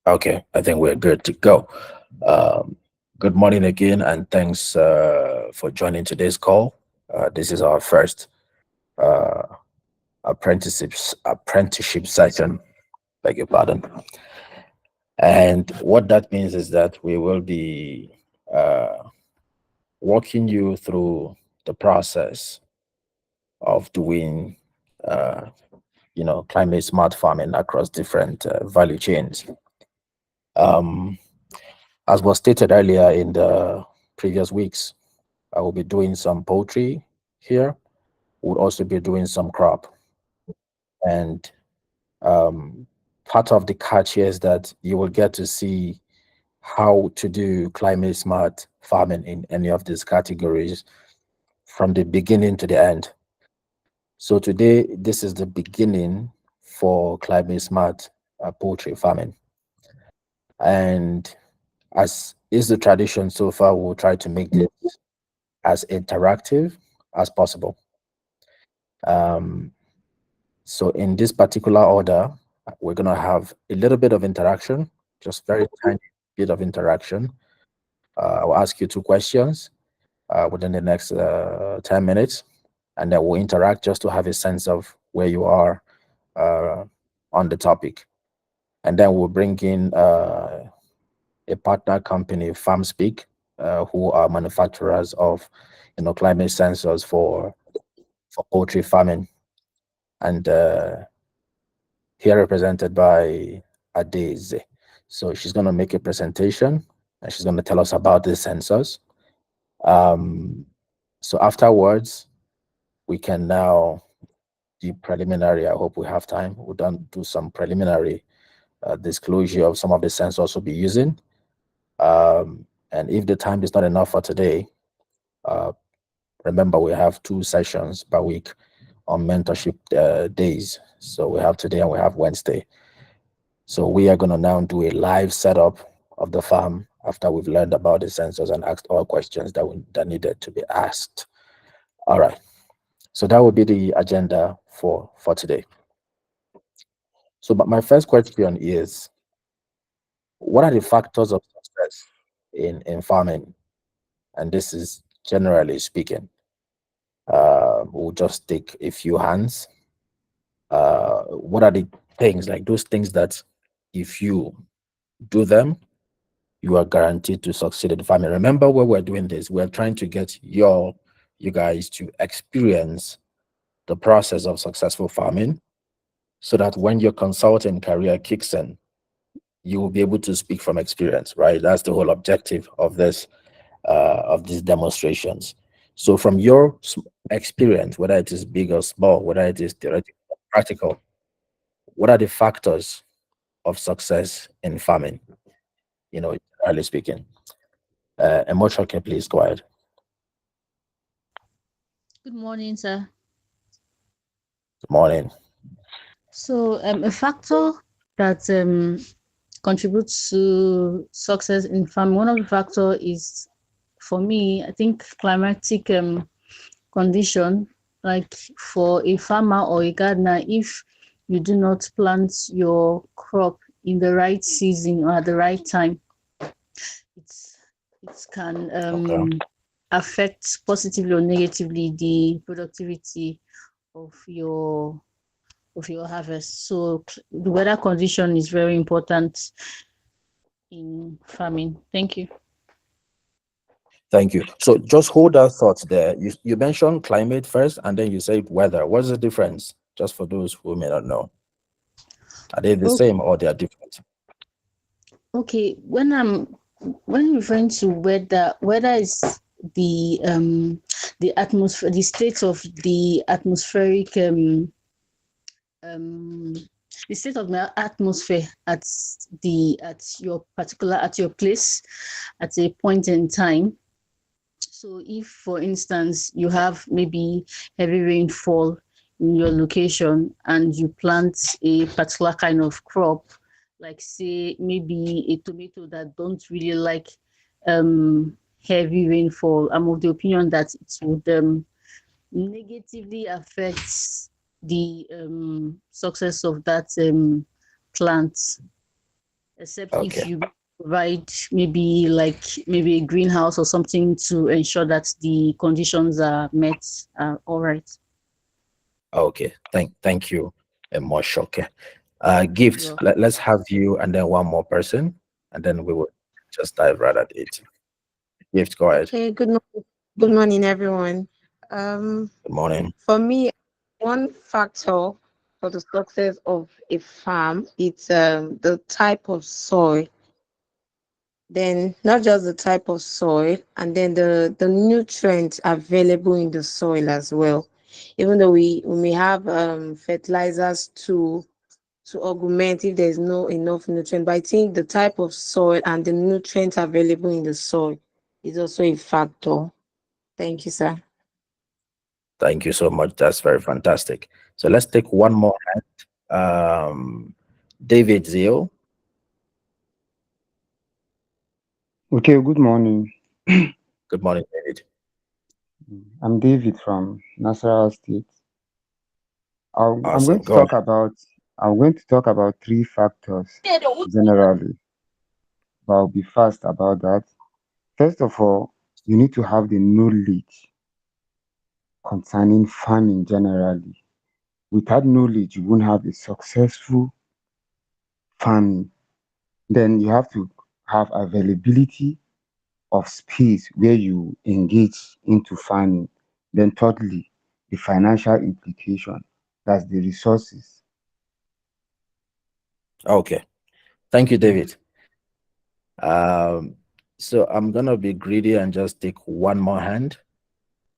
Okay, I think we're good to go. Um, Good morning again, and thanks for joining today's call. This is our first uh, apprenticeship session. Beg your pardon. And what that means is that we will be uh, walking you through the process of doing, uh, climate smart farming across different value chains. Um, as was stated earlier in the previous weeks, I will be doing some poultry here. We'll also be doing some crop. And um, part of the catch here is that you will get to see how to do climate smart farming in any of these categories from the beginning to the end. So today, this is the beginning for climate smart poultry farming. And as is the tradition so far, we'll try to make this as interactive as possible. Um, so in this particular order, we're going to have a little bit of interaction, just very tiny bit of interaction. I'll ask you two questions within the next 10 minutes, and then we'll interact just to have a sense of where you are uh, on the topic. And then we'll bring in a partner company, FarmSpeak, who are manufacturers of, climate sensors for poultry farming, and here represented by Adeze. So she's going to make a presentation, and she's going to tell us about the sensors. Um, so afterwards, we can now do preliminary. I hope we have time. We'll do some preliminary disclosure of some of the sensors we'll be using. And if the time is not enough for today, uh, remember we have 2 sessions per week on mentorship days. So we have today and we have Wednesday. So we are going to now do a live setup of the farm after we've learned about the sensors and asked all questions that needed to be asked. All right. So that will be the agenda for today. So, but my first question is, what are the factors of success in farming? And this is generally speaking. We'll just take a few hands. What are the things, like those things that if you do them, you are guaranteed to succeed in farming? Remember, when we're doing this, we're trying to get you guys to experience the process of successful farming, so that when your consulting career kicks in, you will be able to speak from experience, right? That's the whole objective of these demonstrations. So from your experience, whether it is big or small, whether it is theoretical or practical, what are the factors of success in farming? Generally speaking. Emotional, please go ahead. Good morning, sir. Good morning. So, a factor that contributes to success in farming, one of the factor is, for me, I think climatic condition. Like for a farmer or a gardener, if you do not plant your crop in the right season or at the right time, it's it can Okay. affect positively or negatively the productivity of your harvest. So the weather condition is very important in farming. Thank you. Thank you. So just hold that thought there. You mentioned climate first, and then you said weather. What's the difference? Just for those who may not know, are they the Oh, same or they are different? okay. When referring to weather, weather is the atmosphere, the state of the atmospheric um the state of the atmosphere at your place at a point in time. So if, for instance, you have maybe heavy rainfall in your location and you plant a particular kind of crop, like say maybe a tomato that don't really like heavy rainfall, I'm of the opinion that it would negatively affect the success of that plant. except if Okay. you provide maybe a greenhouse or something to ensure that the conditions are met. All right. Okay. Thank you, Moshoke. Gift. Well, Let's have you and then one more person, and then we will just dive right at it. Gift, go ahead. Okay, good morning, everyone. Um, Good morning. for me, one factor for the success of a farm, it's the type of soil. Then not just the type of soil, and then the nutrients available in the soil as well. Even though we may have fertilizers to augment if there's no enough nutrient, but I think the type of soil and the nutrients available in the soil is also a factor. Thank you, sir. Thank you so much. That's very fantastic. So let's take one more hand. David Zio. Okay, good morning. Good morning, David. I'm David from Nasarawa State. I'm going Awesome. to Go ahead. talk about I'm going to talk about three factors generally, but I'll be fast about that. First of all, you need to have the knowledge concerning farming generally. Without knowledge, you won't have a successful farming. Then you have to have availability of space where you engage into farming. Then thirdly, the financial implication, that's the resources. Okay. Thank you, Yeah. David. So I'm gonna be greedy and just take one more hand,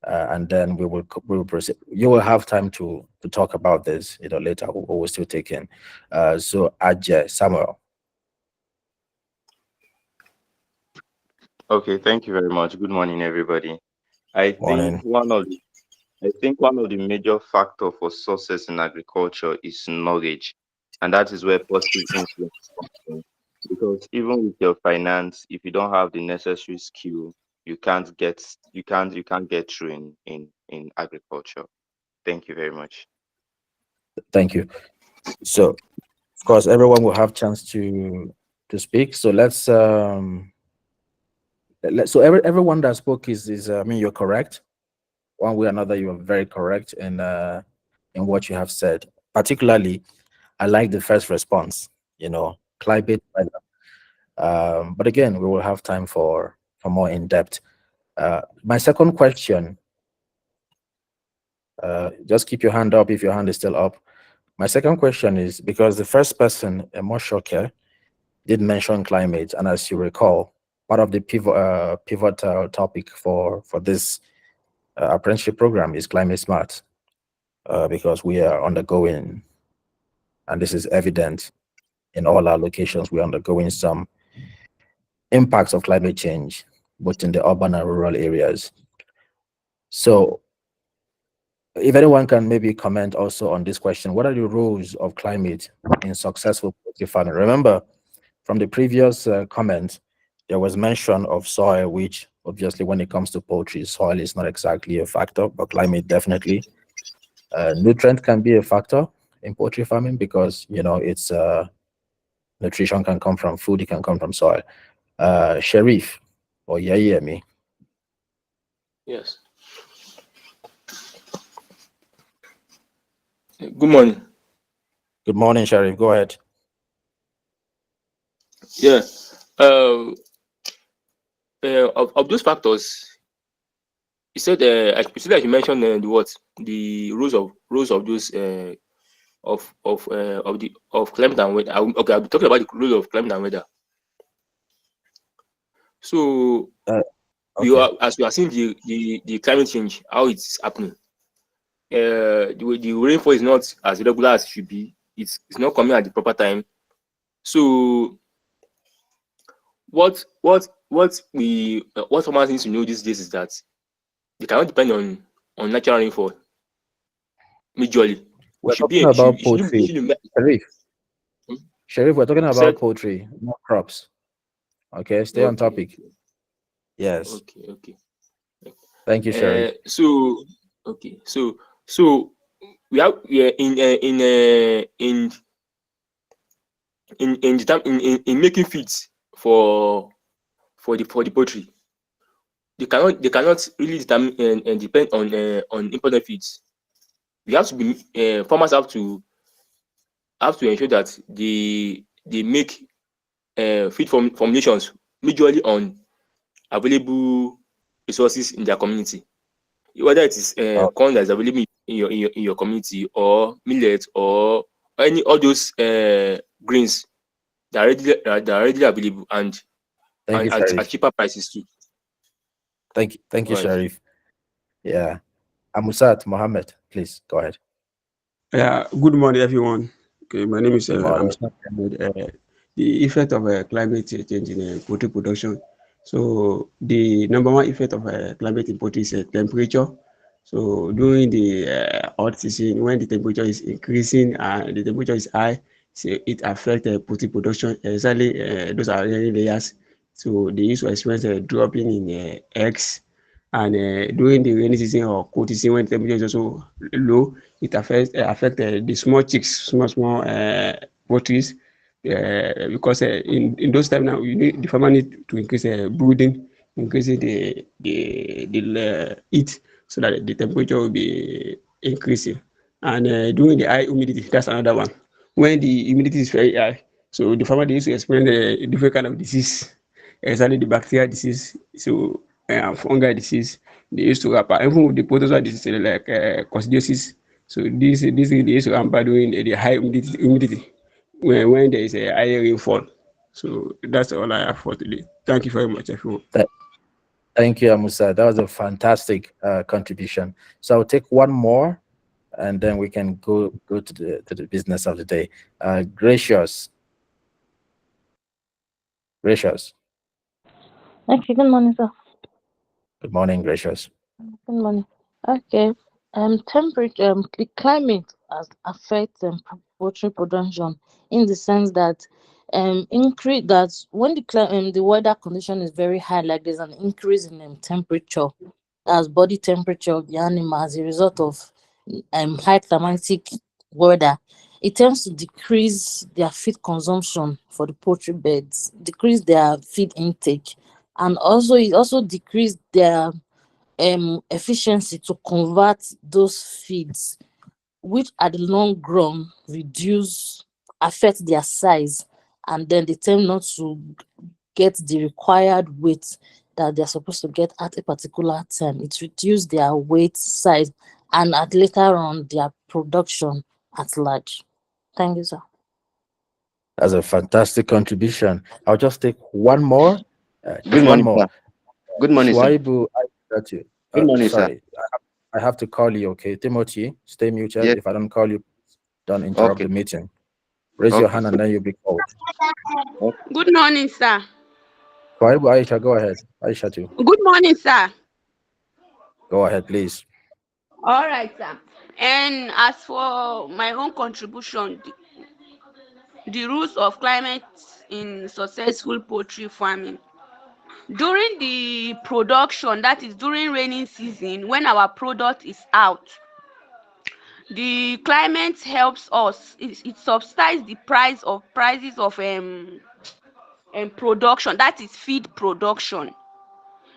and then we will proceed. You will have time to talk about this, later. We will still take in. So Ajay Samuel. Okay, thank you very much. Good morning, everybody. I think Morning. one of the I think one of the major factor for success in agriculture is knowledge, and that is where positive influence comes from. Because even with your finance, if you don't have the necessary skill, you can't get through in agriculture. Thank you very much. Thank you. So of course everyone will have chance to speak. So so everyone that spoke is I mean, you're correct. One way or another, you are very correct in what you have said. Particularly, I like the first response. Climate weather. But again, we will have time for more in depth. My second question. Just keep your hand up if your hand is still up. My second question is because the first person, Moshoke, did mention climate, and as you recall, part of the pivotal topic for this apprenticeship program is climate smart, because we are undergoing, and this is evident in all our locations, we're undergoing some impacts of climate change, both in the urban and rural areas. So, if anyone can maybe comment also on this question, what are the roles of climate in successful poultry farming? Remember, from the previous comment, there was mention of soil, which obviously when it comes to poultry, soil is not exactly a factor, but climate definitely. Nutrient can be a factor in poultry farming because it's nutrition can come from food, it can come from soil. Sharif or Yayemi. Yes. Good morning. Good morning, Sharif. Go ahead. Yeah. Uh, of those factors, you said you said that you mentioned the rules of those of climate and weather. Okay, I'll be talking about the rules of climate and weather. So Uh, okay. as we are seeing the climate change, how it's happening. The rainfall is not as regular as it should be. It's not coming at the proper time. So what farmers need to know these days is that they cannot depend on natural rainfall majorly. We're talking about It poultry. shouldn't be. Sharif. Hmm? Sharif, we're talking You about said poultry, not crops. Okay, stay on okay, topic. Yes. okay. Thank you, Sharif. So okay, so we are in in making feeds for the poultry. They cannot really determine and depend on important feeds. We have to be farmers have to ensure that they make feed formulations majorly on available resources in their community. Whether it is Oh, corn that is available in your community, or millet, or any all those grains that are readily available, thank you, and at Sharif. cheaper prices too. Thank you, All right. Sharif. Yeah. Amusat Mohammed, please go ahead. Yeah, good morning, everyone. Okay, my name is Good morning. Amsterdam Ahmed. The effect of climate change in poultry production. So, the number one effect of climate in poultry is temperature. So, during the hot season, when the temperature is increasing and the temperature is high, so it affects poultry production. Exactly, those are laying layers. So, they used to experience a dropping in eggs. And during the rainy season or cold season, when temperature is also low, it affect the small chicks, small poultries, because in those times now you need the farmer need to increase brooding, increasing the heat, so that the temperature will be increasing. And during the high humidity, that's another one. When the humidity is very high, so the farmer, they used to experience a different kind of disease, exactly the bacterial disease, so fungal disease. They used to happen even with the protozoa disease, like coccidiosis. So this they used to happen during the high humidity, when there is a high rainfall. So that's all I have for today. Thank you very much, everyone. Th- Thank you, Amusa. That was a fantastic contribution. So I'll take one more, and then we can go to the business of the day. Gracious, gracious. Okay, good morning, sir. Good morning, gracious. Good morning. Okay. Temperature, the climate has affects poultry production in the sense that increase that when the weather condition is very high, like there's an increase in temperature, as body temperature of the animal as a result of high climatic weather, it tends to decrease their feed consumption for the poultry beds, decrease their feed intake, and also it also decrease their efficiency to convert those feeds, which at the long run affect their size, and then they tend not to get the required weight that they're supposed to get at a particular time. It reduces their weight, size, and at later on their production at large. Thank you, sir. That's a fantastic contribution. I'll just take one more. Good Just one morning, more. sir. Good morning, sir. Shuaibu, I got you. Good morning, sir. Sorry, I have to call you. Okay, Timothy, stay muted. Yes. If I don't call you, don't interrupt Okay. the meeting. Raise your Okay. hand and then you'll be called. Good morning, sir. Shuaibu, Aisha, go ahead. Aisha, too. Good morning, sir. Go ahead, please. All right, sir. And as for my own contribution, the rules of climate in successful poultry farming. During the production, that is during raining season, when our product is out, the climate helps us. It subsidize the prices of production, that is feed production.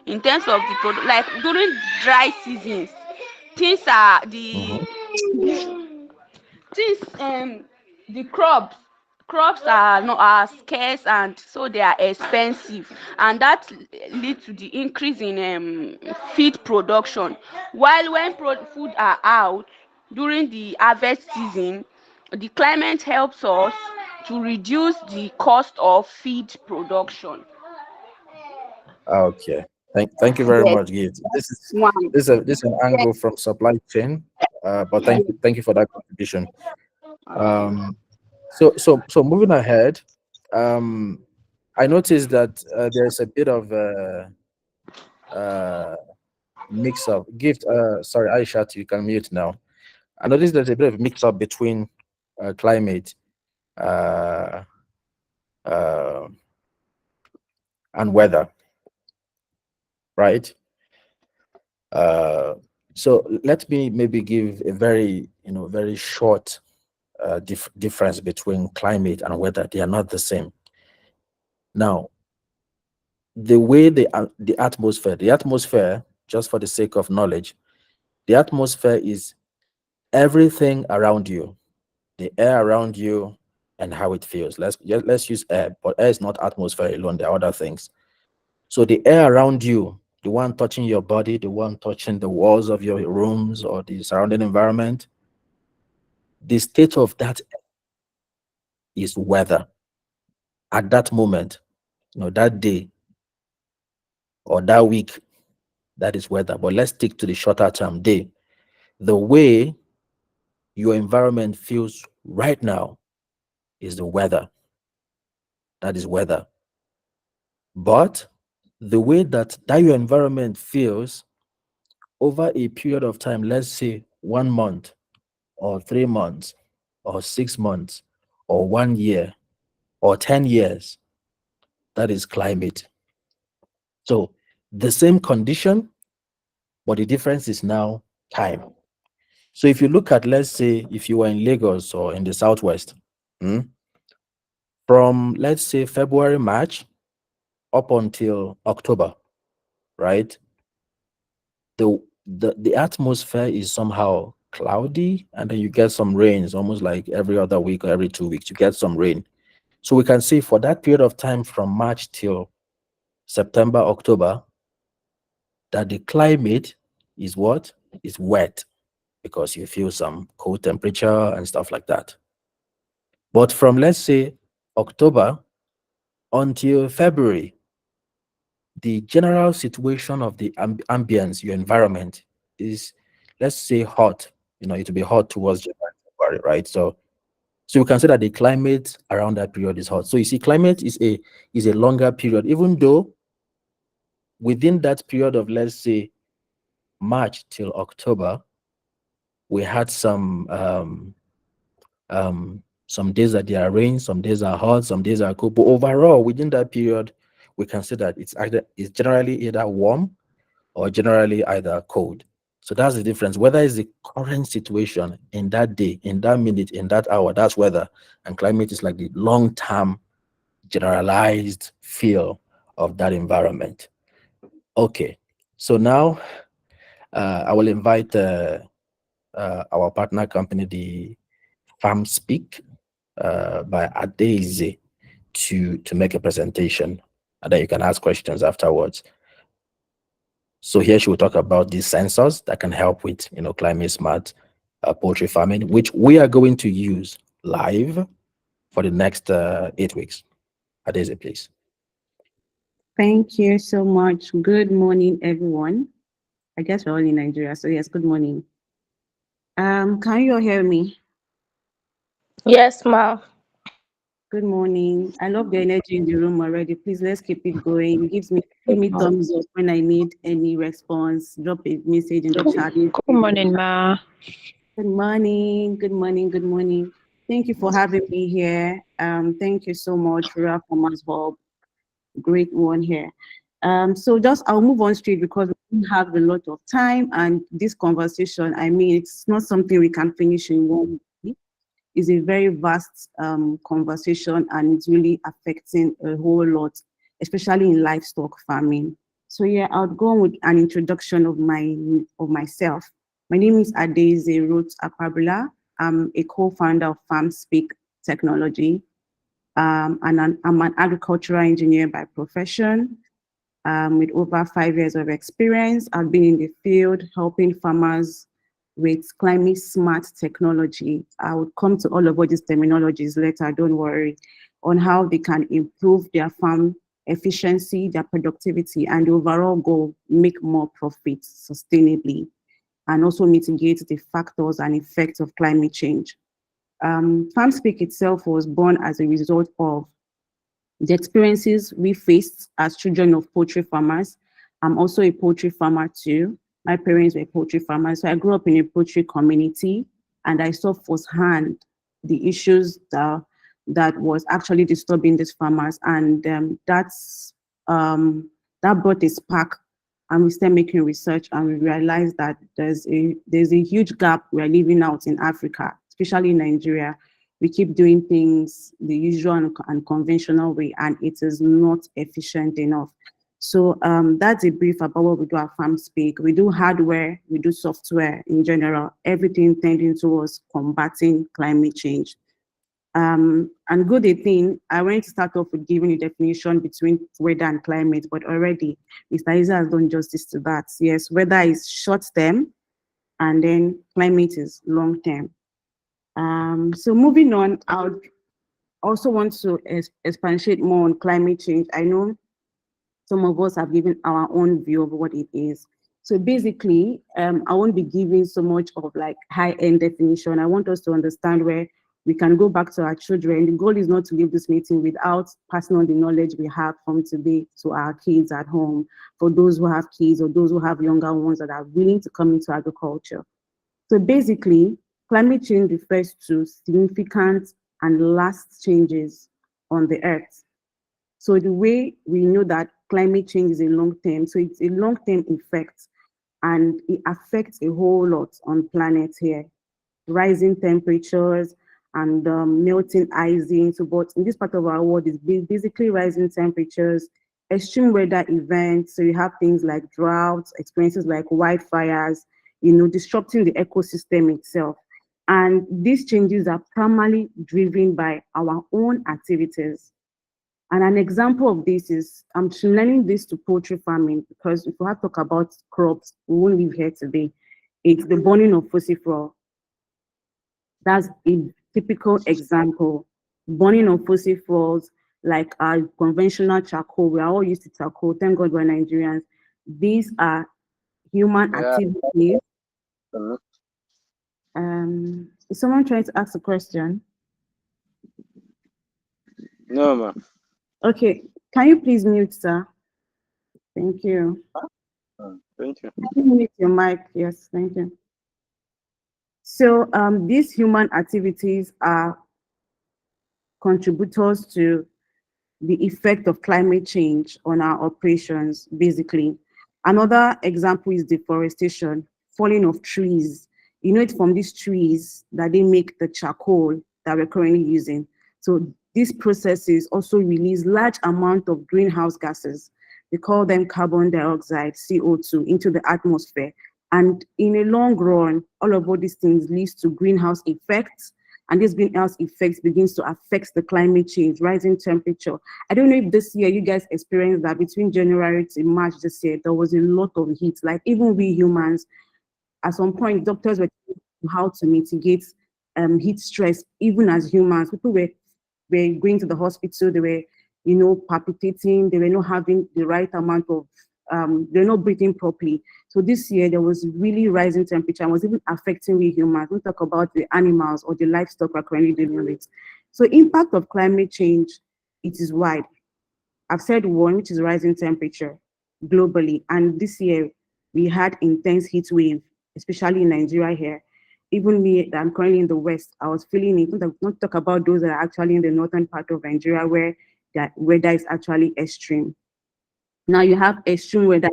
In terms of the product, like during dry seasons, things are the Mhm. things the crops are not are scarce, and so they are expensive, and that lead to the increase in feed production. While when food are out during the harvest season, the climate helps us to reduce the cost of feed production. Okay. Thank you very Yes, much, Gift. This is one. this is an angle from supply chain. But thank you for that contribution. Um, so moving ahead, um, I noticed that there's a bit of uh mix up. Gift, sorry, Aisha, you can mute now. I noticed there's a bit of mix up between climate uh, uh, and weather, right? So let me maybe give a very very short difference between climate and weather. They are not the same. Now, the way the atmosphere, just for the sake of knowledge, the atmosphere is everything around you, the air around you, and how it feels. Let's use air, but air is not atmosphere alone. There are other things. So the air around you, the one touching your body, the one touching the walls of your rooms or the surrounding environment, the state of that is weather. At that moment, that day or that week, that is weather. But let's stick to the shorter term day. The way your environment feels right now is the weather. That is weather. But the way that your environment feels over a period of time, let's say 1 month or 3 months or 6 months or 1 year or 10 years, that is climate. So the same condition, but the difference is now time. So if you look at, let's say, if you were in Lagos or in the Southwest, from, let's say, February, March, up until October, right? The atmosphere is somehow cloudy, and then you get some rains almost like every other week or every 2 weeks, you get some rain. So we can see for that period of time from March till September, October, that the climate is what? Is wet, because you feel some cold temperature and stuff like that. But from, let's say, October until February, the general situation of the ambience, your environment, is, let's say, hot. It will be hot towards January, February, right? So you can say that the climate around that period is hot. So you see, climate is a longer period, even though within that period of, let's say, March till October, we had some days that there are rain, some days are hot, some days are cold. But overall, within that period, we can say that it's generally either warm or generally either cold. So that's the difference. Weather is the current situation in that day, in that minute, in that hour. That's weather. And climate is like the long-term generalized feel of that environment. Okay. So now I will invite our partner company, the Farm Speak by Adeze, to make a presentation, and then you can ask questions afterwards. So here she will talk about these sensors that can help with climate smart poultry farming, which we are going to use live for the next 8 weeks. Adeze, please. Thank you so much. Good morning, everyone. I guess we're all in Nigeria, so yes, good morning. Can you all hear me? Yes, ma'am. Good morning. I love the energy in the room already. Please, let's keep it going. Give me thumbs up when I need any response. Drop a message in the chat. Good morning, ma. Good morning. Good morning. Good morning. Thank you for having me here. Thank you so much, Ralph Thomas Bob. Great one here. So I'll move on straight because we don't have a lot of time, and this conversation, it's not something we can finish in one week. It's a very vast conversation, and it's really affecting a whole lot, especially in livestock farming. So yeah, I'll go on with an introduction of myself. My name is Adeze Ruth Akpabula. I'm a co-founder of Farm Speak Technology. And I'm an agricultural engineer by profession. With over 5 years of experience, I've been in the field helping farmers with climate smart technology. I would come to all of these terminologies later, don't worry, on how they can improve their farm efficiency, their productivity, and the overall goal, make more profits sustainably, and also mitigate the factors and effects of climate change. FarmSpeak itself was born as a result of the experiences we faced as children of poultry farmers. I'm also a poultry farmer too. My parents were poultry farmers, so I grew up in a poultry community, and I saw firsthand the issues that was actually disturbing these farmers, and that brought a spark. And we started making research, and we realized that there's a huge gap we're living out in Africa, especially in Nigeria, We keep doing things the usual and conventional way, and it is not efficient enough. So that's a brief about what we do at FarmSpeak. We do hardware, we do software in general, everything tending towards combating climate change. And good thing, I want to start off with giving a definition between weather and climate, but already Mr. Isa has done justice to that. Yes, weather is short term, and then climate is long term. So moving on, I would also want to expatiate more on climate change. I know some of us have given our own view of what it is. So basically, I won't be giving so much of like high-end definition. I want us to understand where we can go back to our children. The goal is not to leave this meeting without passing on the knowledge we have from today to our kids at home, for those who have kids or those who have younger ones that are willing to come into agriculture. So basically, climate change refers to significant and last changes on the earth. So the way we know that climate change is a long term, so it's a long term effect, and it affects a whole lot on planet here. Rising temperatures and melting icing. So, but in this part of our world, is basically rising temperatures, extreme weather events. So you have things like droughts, experiences like wildfires, disrupting the ecosystem itself. And these changes are primarily driven by our own activities. And an example of this is, I'm learning this to poultry farming, because if we have to talk about crops, we won't live here today. It's the burning of fossil fuel. That's a typical example. Burning of fossil fuels, like our conventional charcoal. We are all used to charcoal. Thank God we're Nigerians. These are human activities. Is someone trying to ask a question? No, ma'am. Okay, can you please mute, sir? Thank you. Thank you. Can you mute your mic? Yes, thank you. So these human activities are contributors to the effect of climate change on our operations, basically. Another example is deforestation, falling of trees. You know, it's from these trees that they make the charcoal that we're currently using. So these processes also release large amount of greenhouse gases. We call them carbon dioxide, CO2, into the atmosphere. And in a long run, all these things leads to greenhouse effects, and this greenhouse effects begins to affect the climate change, rising temperature. I don't know if this year you guys experienced that between January to March this year, there was a lot of heat. Like even we humans, at some point, doctors were how to mitigate heat stress, even as humans. People were going to the hospital, they were, palpitating, they were not having the right amount of, they're not breathing properly. So this year there was really rising temperature and was even affecting we humans. We talk about the animals or the livestock we're currently dealing with. So impact of climate change, it is wide. I've said one, which is rising temperature globally. And this year we had intense heat wave, especially in Nigeria here. Even me, that I'm currently in the West, I was feeling it. Not talk about those that are actually in the northern part of Nigeria where that weather is actually extreme. Now you have extreme weather,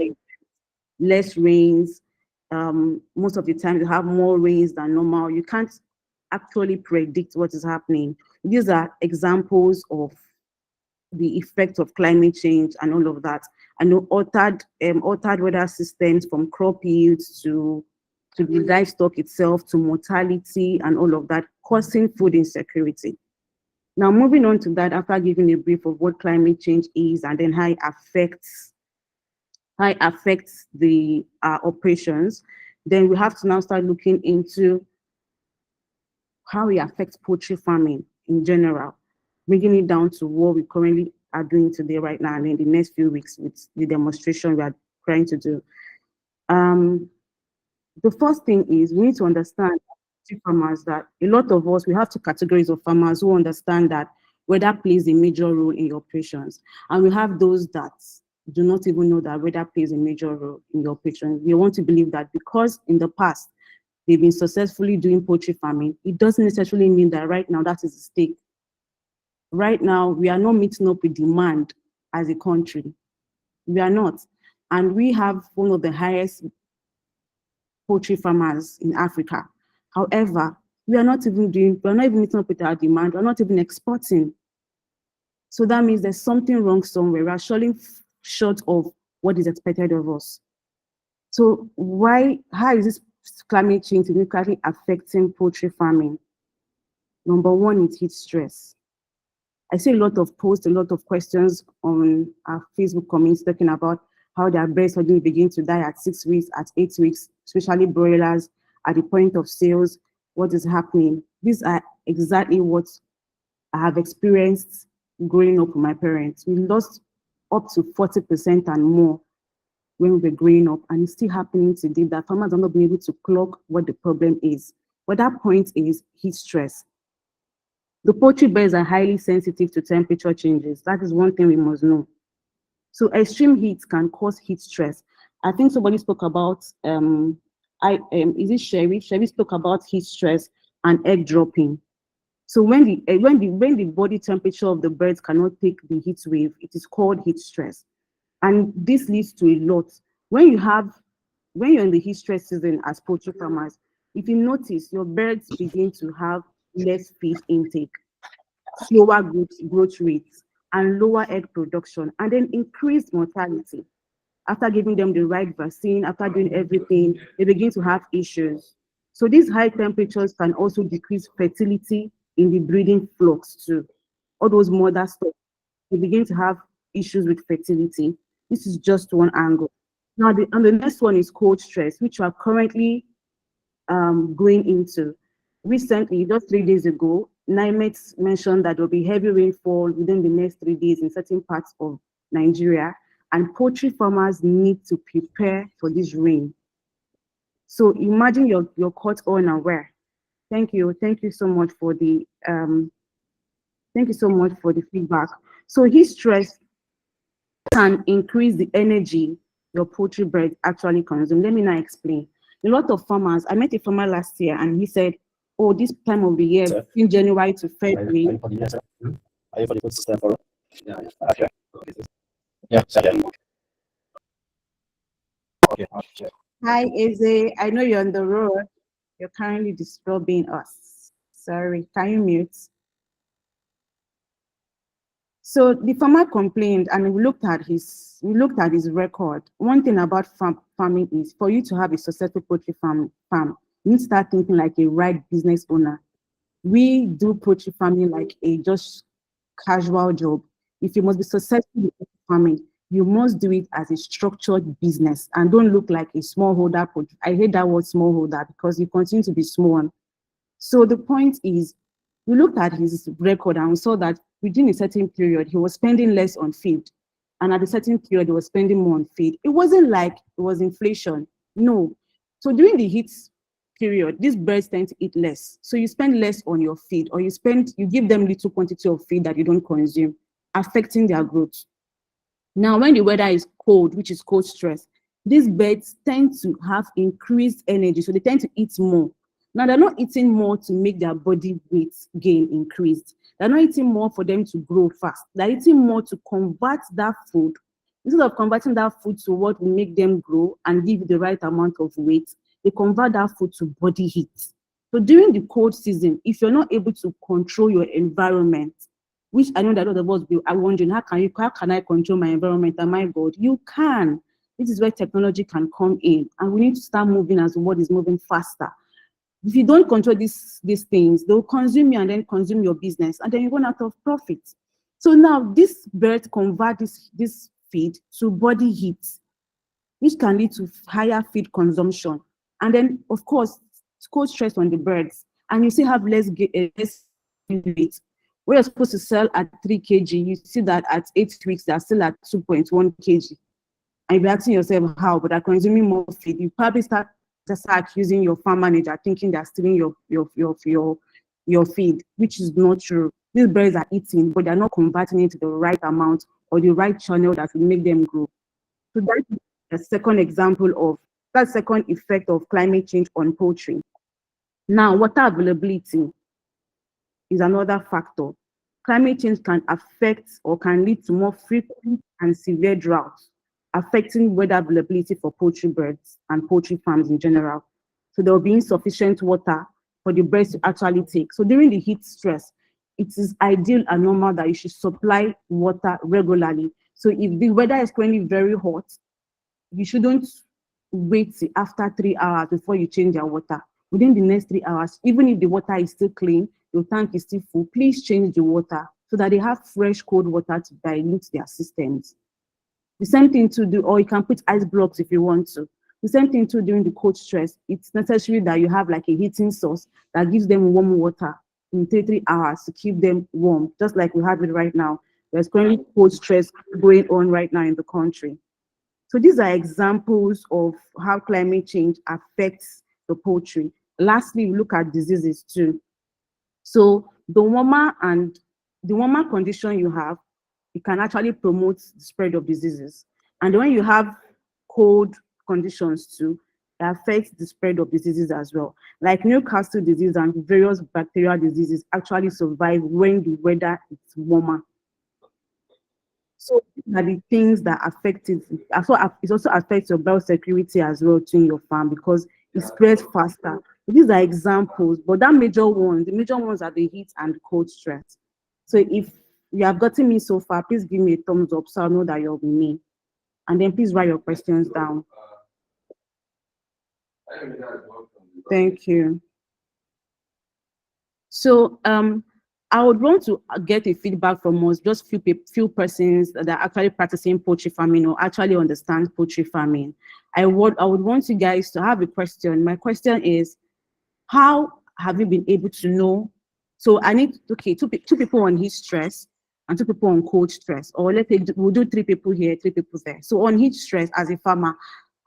less rains. Most of the time you have more rains than normal. You can't actually predict what is happening. These are examples of the effect of climate change and all of that. I know altered weather systems, from crop yields to the livestock itself, to mortality and all of that, causing food insecurity. Now, moving on to that, after giving a brief of what climate change is and then how it affects the operations, then we have to now start looking into how it affects poultry farming in general, bringing it down to what we currently are doing today, right now, and in the next few weeks with the demonstration we are trying to do. The first thing is we need to understand farmers that a lot of us, we have two categories of farmers who understand that weather plays a major role in your operations. And we have those that do not even know that weather plays a major role in your operations. We want to believe that because in the past they've been successfully doing poultry farming, it doesn't necessarily mean that right now that is the stake. Right now, we are not meeting up with demand as a country. We are not. And we have one of the highest poultry farmers in Africa. However, we're not even meeting up with our demand, we're not even exporting. So that means there's something wrong somewhere. We're falling short of what is expected of us. So how is this climate change significantly affecting poultry farming? Number one is heat stress. I see a lot of posts, a lot of questions on our Facebook comments talking about how their birds suddenly begin to die at 6 weeks, at 8 weeks, especially broilers at the point of sales. What is happening? These are exactly what I have experienced growing up with my parents. We lost up to 40% and more when we were growing up, and it's still happening today that farmers are not being able to clock what the problem is. But that point is heat stress. The poultry birds are highly sensitive to temperature changes. That is one thing we must know. So extreme heat can cause heat stress. I think somebody spoke about is it Sherry? Sherry spoke about heat stress and egg dropping. So when the body temperature of the birds cannot take the heat wave, it is called heat stress. And this leads to a lot. When you're in the heat stress season as poultry farmers, if you notice, your birds begin to have less feed intake, slower growth rates, and lower egg production, and then increased mortality. After giving them the right vaccine, after doing everything, they begin to have issues. So these high temperatures can also decrease fertility in the breeding flocks too. All those mother stock, they begin to have issues with fertility. This is just one angle. Now, the next one is cold stress, which we are currently going into. Recently, just 3 days ago, NIMET mentioned that there will be heavy rainfall within the next 3 days in certain parts of Nigeria, and poultry farmers need to prepare for this rain. So imagine you're caught unaware. Thank you so much for the feedback. So heat stress can increase the energy your poultry birds actually consume. Let me now explain. A lot of farmers, I met a farmer last year and he said, oh, this time of the year, in January to February. Hi, Eze. I know you're on the road. You're currently disturbing us. Sorry, can you mute? So the farmer complained, and we looked at his record. One thing about farming is, for you to have a successful poultry farm, you need to start thinking like a right business owner. We do poultry farming like a just casual job. If you must be successful in poultry farming, you must do it as a structured business and don't look like a smallholder. I hate that word smallholder because you continue to be small. So the point is, we looked at his record and we saw that within a certain period, he was spending less on feed. And at a certain period, he was spending more on feed. It wasn't like it was inflation. No. So during the heat period, these birds tend to eat less. So you spend less on your feed, or you give them little quantity of feed that you don't consume, affecting their growth. Now, when the weather is cold, which is cold stress, these birds tend to have increased energy. So they tend to eat more. Now, they're not eating more to make their body weight gain increased. They're not eating more for them to grow fast. They're eating more to convert that food. Instead of converting that food to what will make them grow and give the right amount of weight, they convert that food to body heat. So during the cold season, if you're not able to control your environment, which I know that a lot of us are wondering, how can I control my environment? And my God, you can. This is where technology can come in, and we need to start moving as the world is moving faster. If you don't control these things, they'll consume you and then consume your business, and then you run out of profit. So now this bird convert this feed to body heat, which can lead to higher feed consumption. And then, of course, cold stress on the birds, and you still have less weight. Where you're supposed to sell at 3 kg, you see that at 8 weeks, they're still at 2.1 kg. And you're asking yourself, how? But they're consuming more feed. You probably start accusing your farm manager, thinking they're stealing your feed, which is not true. These birds are eating, but they're not converting it to the right amount or the right channel that will make them grow. So that's a second example of that second effect of climate change on poultry. Now, water availability is another factor. Climate change can affect or can lead to more frequent and severe droughts, affecting weather availability for poultry birds and poultry farms in general. So there will be insufficient water for the birds to actually take. So during the heat stress, it is ideal and normal that you should supply water regularly. So if the weather is currently very hot, you shouldn't wait till after 3 hours before you change your water. Within the next 3 hours, even if the water is still clean, your tank is still full, please change the water so that they have fresh cold water to dilute their systems. The same thing to do, or you can put ice blocks if you want to. The same thing too during the cold stress. It's necessary that you have like a heating source that gives them warm water in 3 hours to keep them warm, just like we have it right now. There's currently cold stress going on right now in the country. So these are examples of how climate change affects the poultry. Lastly, we look at diseases too. So the warmer condition you have, it can actually promote the spread of diseases. And when you have cold conditions too, it affects the spread of diseases as well. Like Newcastle disease and various bacterial diseases actually survive when the weather is warmer. So these are the things that affect it. It also affects your biosecurity as well too in your farm because it spreads faster. These are examples, but the major ones are the heat and the cold stress. So if you have gotten me so far, please give me a thumbs up so I know that you're with me. And then please write your questions down. Thank you. So I would want to get a feedback from us, just few persons that are actually practicing poultry farming or actually understand poultry farming. I would want you guys to have a question. My question is, how have you been able to know? So I need, okay, two people on heat stress and 2 people on cold stress, or let's say we'll do 3 people here, 3 people there. So on heat stress as a farmer,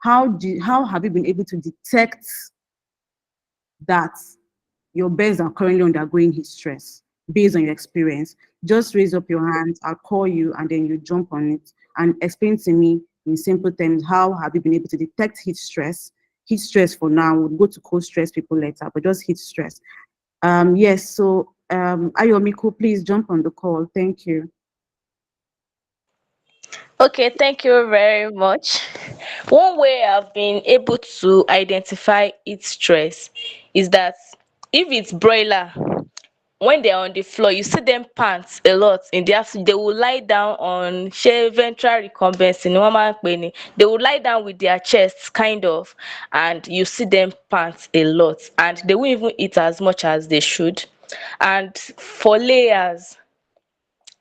how have you been able to detect that your birds are currently undergoing heat stress based on your experience? Just raise up your hands, I'll call you, and then you jump on it and explain to me in simple terms, how have you been able to detect heat stress? Heat stress for now, we'll go to cold stress people later, but just heat stress. Yes, so Ayomiko, please jump on the call. Thank you. Okay, thank you very much. One way I've been able to identify heat stress is that if it's broiler, when they're on the floor, you see them pant a lot in the afternoon. They will lie down on share ventral recumbency, they will lie down with their chests kind of, and you see them pant a lot, and they won't even eat as much as they should. And for layers,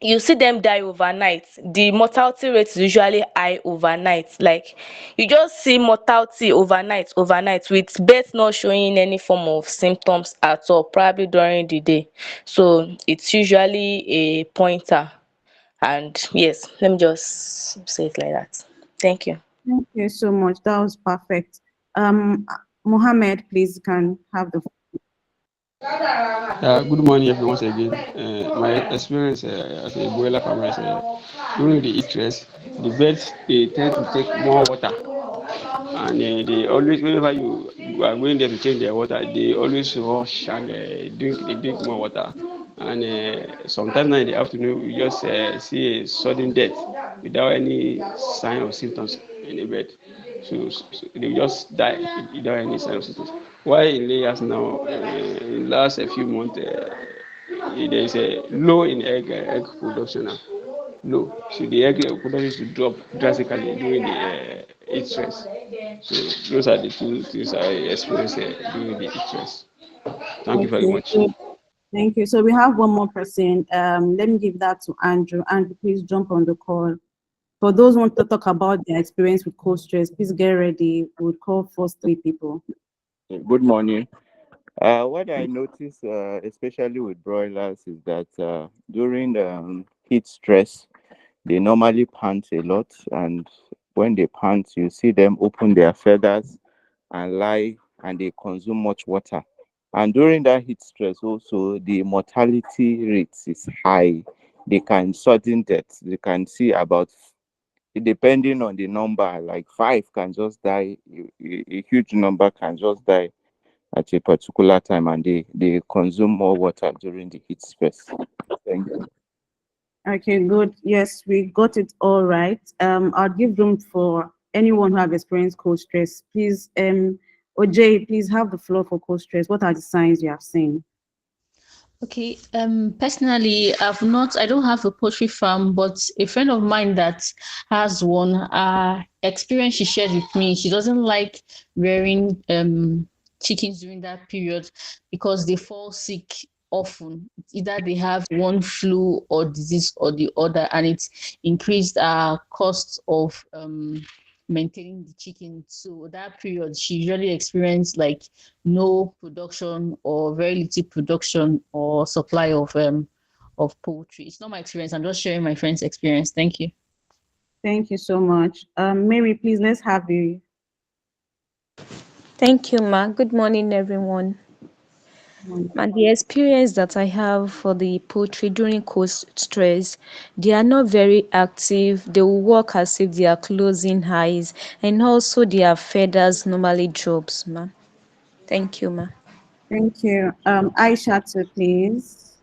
you see them die overnight. The mortality rate is usually high overnight. Like, you just see mortality overnight with birds not showing any form of symptoms at all, probably during the day. So it's usually a pointer. And yes, let me just say it like that. Thank you. Thank you so much. That was perfect. Mohammed, please, can have the. Good morning, everyone, once again. My experience as a broiler farmer is during the heat stress, the birds they tend to take more water, and they always, whenever you are going there to change their water, they always rush and they drink more water. And sometimes now in the afternoon, you just see a sudden death without any sign or symptoms in the bird. So they just die without any sign of symptoms. Why in layers now, in last a few months, there is a low in egg production now. Low. So the egg production is to drop drastically during the heat stress. So those are the 2 things I experienced during the heat stress. Thank you very Okay, much. good. Thank you. So we have one more person. Let me give that to Andrew. Andrew, please jump on the call. For those who want to talk about their experience with cold stress, please get ready. We'll call first 3 people. Good morning. What I notice, especially with broilers, is that during the heat stress, they normally pant a lot, and when they pant, you see them open their feathers and lie, and they consume much water. And during that heat stress, also the mortality rate is high. They can sudden death. They can see about, depending on the number, like 5 can just die. A huge number can just die at a particular time, and they consume more water during the heat stress. Thank you. Okay, good. Yes, we got it all right. I'll give room for anyone who have experienced cold stress. Please, OJ, please have the floor for cold stress. What are the signs you have seen? Okay, personally, I don't have a poultry farm, but a friend of mine that has one, experience she shared with me, she doesn't like rearing chickens during that period because they fall sick often. Either they have one flu or disease or the other, and it's increased cost of maintaining the chicken. So that period, she usually experienced like no production or very little production or supply of poultry. It's not my experience. I'm just sharing my friend's experience. Thank you. Thank you so much. Mary, please let's have you. Thank you, Ma. Good morning, everyone. And the experience that I have for the poultry during cold stress, they are not very active. They will walk as if they are closing eyes, and also their feathers normally drops, ma. Thank you, ma. Thank you. Aisha, please.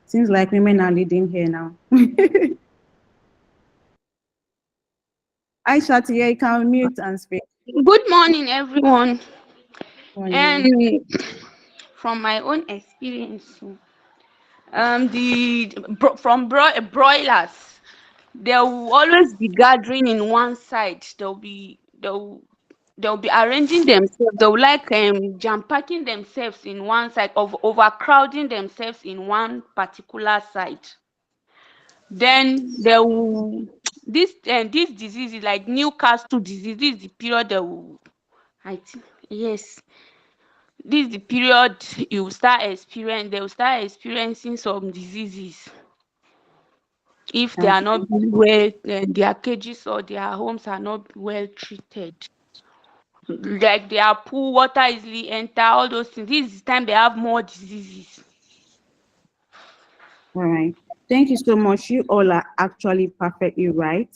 Seems like women are leading here now. Aisha, yeah, you can mute and speak. Good morning, everyone. Morning. And from my own experience, broilers, they will always be gathering in one side. They'll be arranging themselves. They'll like jam packing themselves in one side, of overcrowding themselves in one particular side. Then they will this disease is like Newcastle disease. This is the period they will, I think, yes, this is the period they will start experiencing some diseases if they are not being well, their cages or their homes are not well treated. Like their pool water easily enter, all those things. This is the time they have more diseases. All right. Thank you so much. You all are actually perfectly right.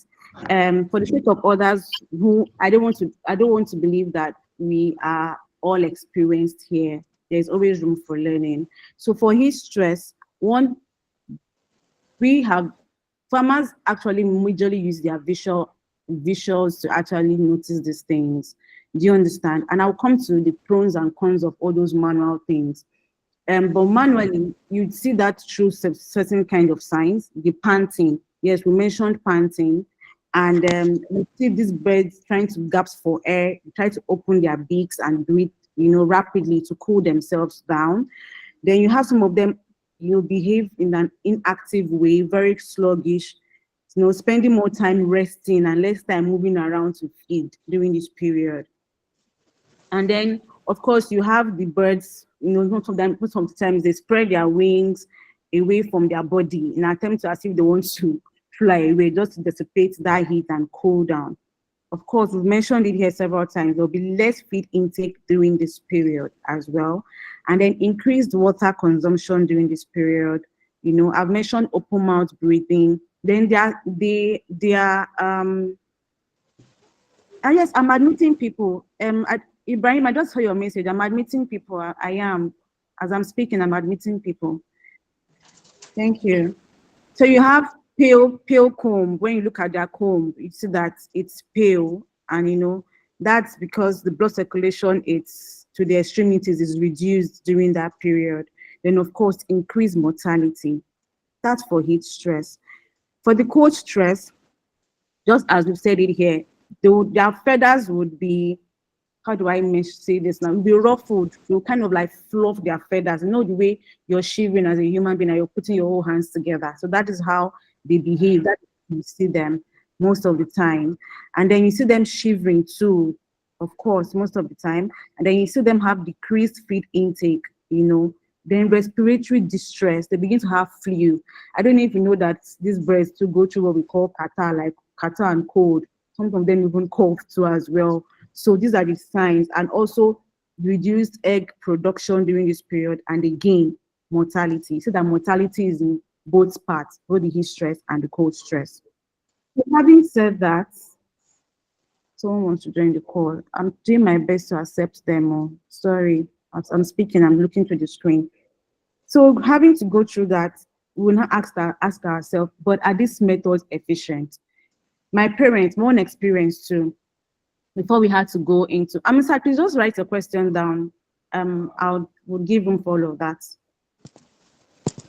For the sake of others who I don't want to believe that we are all experienced here. There's always room for learning. So for his stress, one, we have farmers actually majorly use their visuals to actually notice these things. Do you understand? And I'll come to the pros and cons of all those manual things. But manually, you'd see that through certain kind of signs. The panting, yes, we mentioned panting, and you see these birds trying to gasp for air, try to open their beaks and breathe, rapidly to cool themselves down. Then you have some of them, behave in an inactive way, very sluggish, spending more time resting and less time moving around to feed during this period. And then, of course, you have the birds, most of them, sometimes they spread their wings away from their body in an attempt to as if they want to fly away, just to dissipate that heat and cool down. Of course, we've mentioned it here several times. There'll be less feed intake during this period as well. And then increased water consumption during this period. I've mentioned open mouth breathing. Then yes, I'm admitting people. Ibrahim, I just saw your message. I'm admitting people. I am. As I'm speaking, I'm admitting people. Thank you. So you have pale comb. When you look at their comb, you see that it's pale, and that's because the blood circulation to the extremities is reduced during that period. Then of course, increased mortality. That's for heat stress. For the cold stress, just as we've said it here, their feathers would be, how do I say this now? Be ruffled. You'll kind of like fluff their feathers. The way you're shivering as a human being and you're putting your whole hands together. So that is how they behave. That you see them most of the time. And then you see them shivering too, of course, most of the time. And then you see them have decreased feed intake, then respiratory distress. They begin to have flu. I don't know if you know that these birds to go through what we call catarrh, like catarrh and cold. Some of them even cough too as well. So these are the signs, and also reduced egg production during this period, and again, mortality. So that mortality is in both parts, both the heat stress and the cold stress. So having said that, someone wants to join the call. I'm doing my best to accept them. Sorry, as I'm speaking, I'm looking to the screen. So having to go through that, we will not ask ourselves, but are these methods efficient? My parents, one experience too. before we had to go into, I mean, sir, please just write your question down. We'll give room for all of that.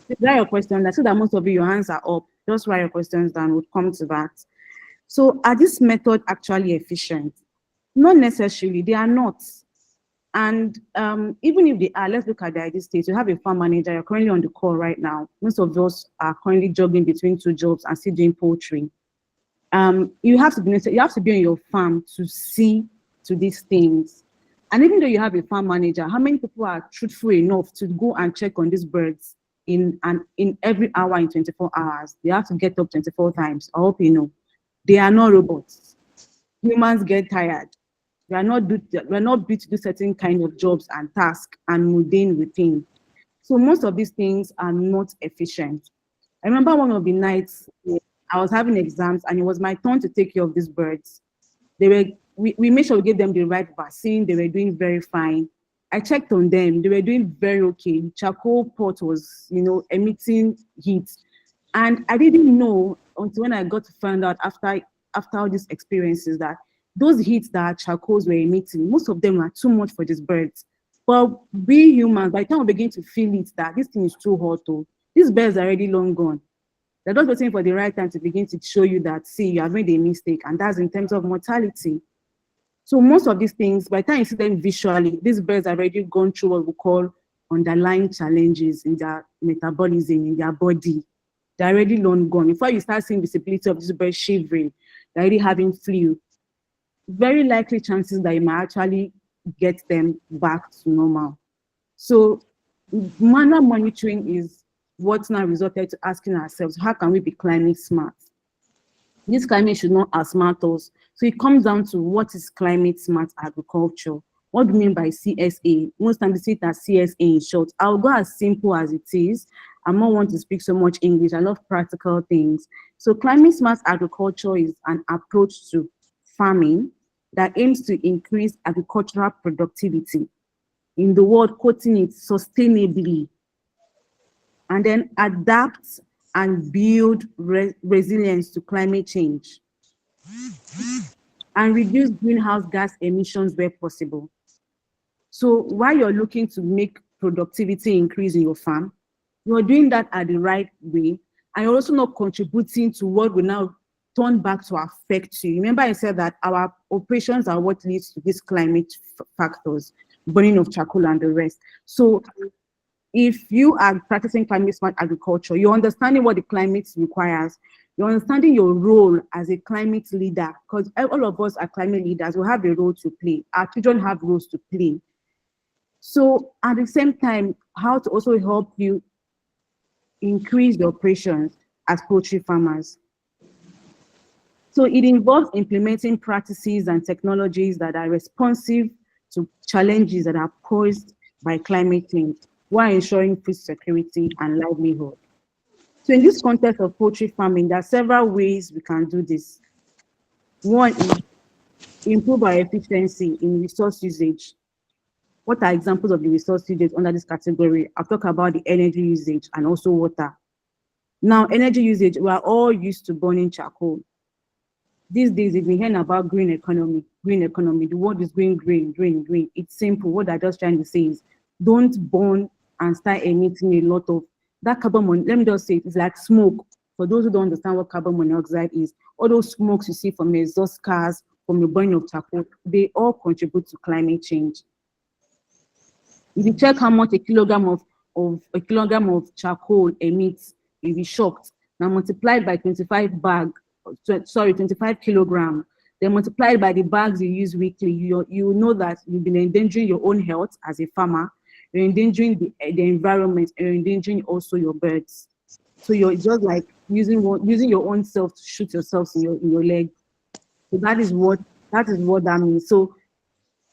Please write your question down so that most of you, your hands are up. Just write your questions down. We'll come to that. So are this method actually efficient? Not necessarily, they are not. And even if they are, let's look at the ideal state. You have a farm manager, you're currently on the call right now. Most of us are currently juggling between 2 jobs and still doing poultry. You have to be on your farm to see to these things. And even though you have a farm manager, how many people are truthful enough to go and check on these birds in every hour in 24 hours? They have to get up 24 times. I hope you know. They are not robots. Humans get tired. We're not built to do certain kind of jobs and tasks and mundane routine. So most of these things are not efficient. I remember one of the nights I was having exams and it was my turn to take care of these birds. We made sure we gave them the right vaccine. They were doing very fine. I checked on them. They were doing very okay. The charcoal pot was, emitting heat. And I didn't know until when I got to find out after all these experiences that those heats that charcoals were emitting, most of them are too much for these birds. But we humans, by the time we begin to feel it, that this thing is too hot, these birds are already long gone. They're just waiting for the right time to begin to show you that, see, you have made a mistake, and that's in terms of mortality. So most of these things, by the time you see them visually, these birds are already gone through what we call underlying challenges in their metabolism, in their body. They're already long gone. Before you start seeing visibility of this bird shivering, they're already having flu. Very likely chances that you might actually get them back to normal. So manual monitoring is what now resulted to asking ourselves, how can we be climate smart? This climate should not outsmart us. So it comes down to what is climate smart agriculture. What do you mean by CSA? Most times we see it as CSA in short. I'll go as simple as it is. I don't want to speak so much English. I love practical things. So climate smart agriculture is an approach to farming that aims to increase agricultural productivity. In the word, quoting it, sustainably, and then adapt and build resilience to climate change, and reduce greenhouse gas emissions where possible. So while you're looking to make productivity increase in your farm, you're doing that at the right way, and you're also not contributing to what will now turn back to affect you. Remember I said that our operations are what leads to these climate factors, burning of charcoal and the rest. So if you are practicing climate smart agriculture, you're understanding what the climate requires, you're understanding your role as a climate leader, because all of us are climate leaders, we have a role to play. Our children have roles to play. So at the same time, how to also help you increase the operations as poultry farmers. So it involves implementing practices and technologies that are responsive to challenges that are posed by climate change while ensuring food security and livelihood. So in this context of poultry farming, there are several ways we can do this. One is improve our efficiency in resource usage. What are examples of the resource usage under this category? I'll talk about the energy usage and also water. Now, energy usage, we are all used to burning charcoal. These days, if you hear about green economy, the word is going green. It's simple. What I'm just trying to say is don't burn and start emitting a lot of that carbon monoxide. Let me just say it's like smoke. For those who don't understand what carbon monoxide is, all those smokes you see from exhaust cars, from the burning of charcoal, they all contribute to climate change. If you check how much a kilogram of charcoal emits, you'll be shocked. Now multiplied by 25 kilograms, then multiplied by the bags you use weekly, you know that you've been endangering your own health as a farmer, you're endangering the environment, and you're endangering also your birds. So you're just like using your own self to shoot yourself in your leg. So that is what that means. So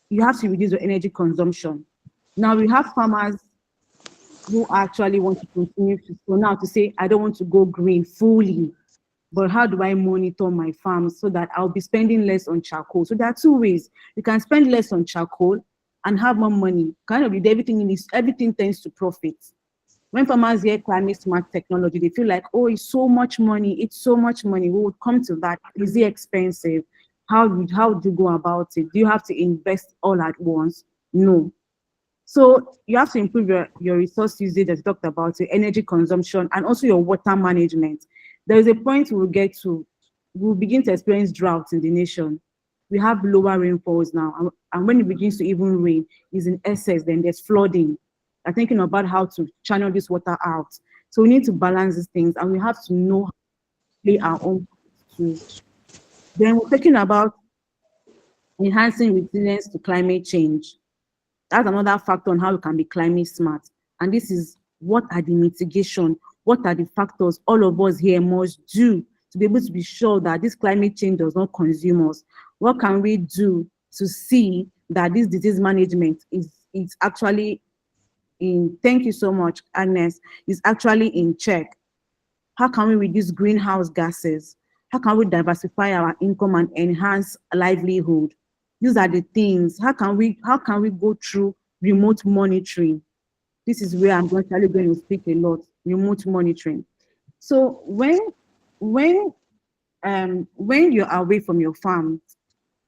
you have to reduce your energy consumption. Now we have farmers who actually want to continue to say, I don't want to go green fully, but how do I monitor my farm so that I'll be spending less on charcoal? So there are two ways. You can spend less on charcoal and have more money. Kind of with everything tends to profit. When farmers hear climate smart technology, they feel like, oh, it's so much money. We would come to that. Is it expensive? How do you go about it? Do you have to invest all at once? No. So you have to improve your resource usage, as you talked about, your energy consumption, and also your water management. There is a point we'll get to, we'll begin to experience droughts in the nation. We have lower rainfalls now, and when it begins to even rain, is in excess, then there's flooding. I'm thinking about how to channel this water out. So we need to balance these things, and we have to know how to play our own part too. Then we're talking about enhancing resilience to climate change. That's another factor on how we can be climate smart. And this is, what are the mitigation? What are the factors all of us here must do to be able to be sure that this climate change does not consume us? What can we do to see that this disease management is actually in, thank you so much, Agnes, is actually in check? How can we reduce greenhouse gases? How can we diversify our income and enhance livelihood? These are the things. How can we go through remote monitoring? This is where I'm actually going to speak a lot. Remote monitoring. So when you're away from your farm,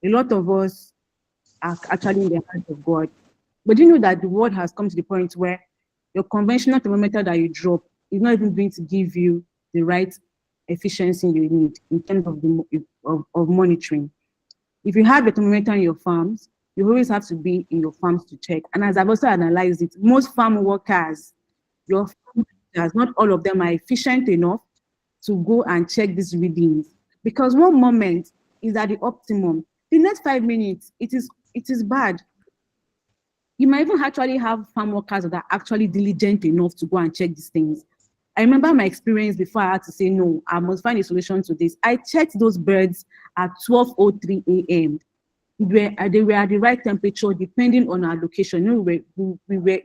a lot of us are actually in the hands of God. But do you know that the world has come to the point where your conventional thermometer that you drop is not even going to give you the right efficiency you need in terms of of monitoring. If you have a thermometer in your farms, you always have to be in your farms to check. And as I've also analyzed it, most farm workers, your farm workers, not all of them are efficient enough to go and check these readings. Because one moment is at the optimum. The next 5 minutes, it is bad. You might even actually have farm workers that are actually diligent enough to go and check these things. I remember my experience before I had to say, no, I must find a solution to this. I checked those birds at 12:03 a.m. They were at the right temperature depending on our location. We were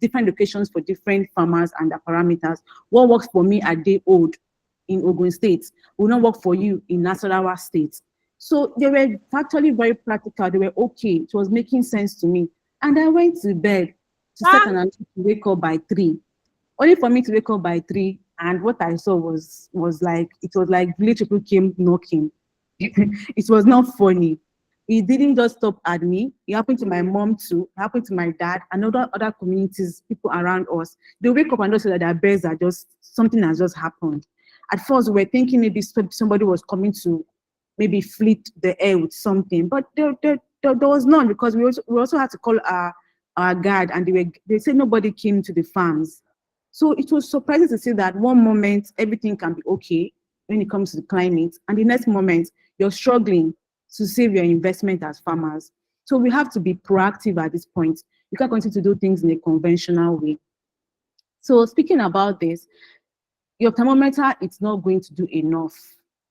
different locations for different farmers and the parameters. What works for me at day old in Ogun State will not work for you in Nasarawa State. So they were actually very practical. They were okay. It was making sense to me. And I went to bed to set an alarm to wake up by 3. Only for me to wake up by 3, and what I saw was like, it was like village people came knocking. It was not funny. It didn't just stop at me. It happened to my mom too. It happened to my dad and other communities, people around us. They wake up and just say that their birds are just, something has just happened. At first, we were thinking maybe somebody was coming to maybe fleet the air with something, but there was none, because we also had to call our guard, and they said nobody came to the farms. So it was surprising to see that one moment everything can be okay when it comes to the climate, and the next moment you're struggling to save your investment as farmers. So we have to be proactive at this point. You can't continue to do things in a conventional way. So speaking about this, your thermometer, it's not going to do enough.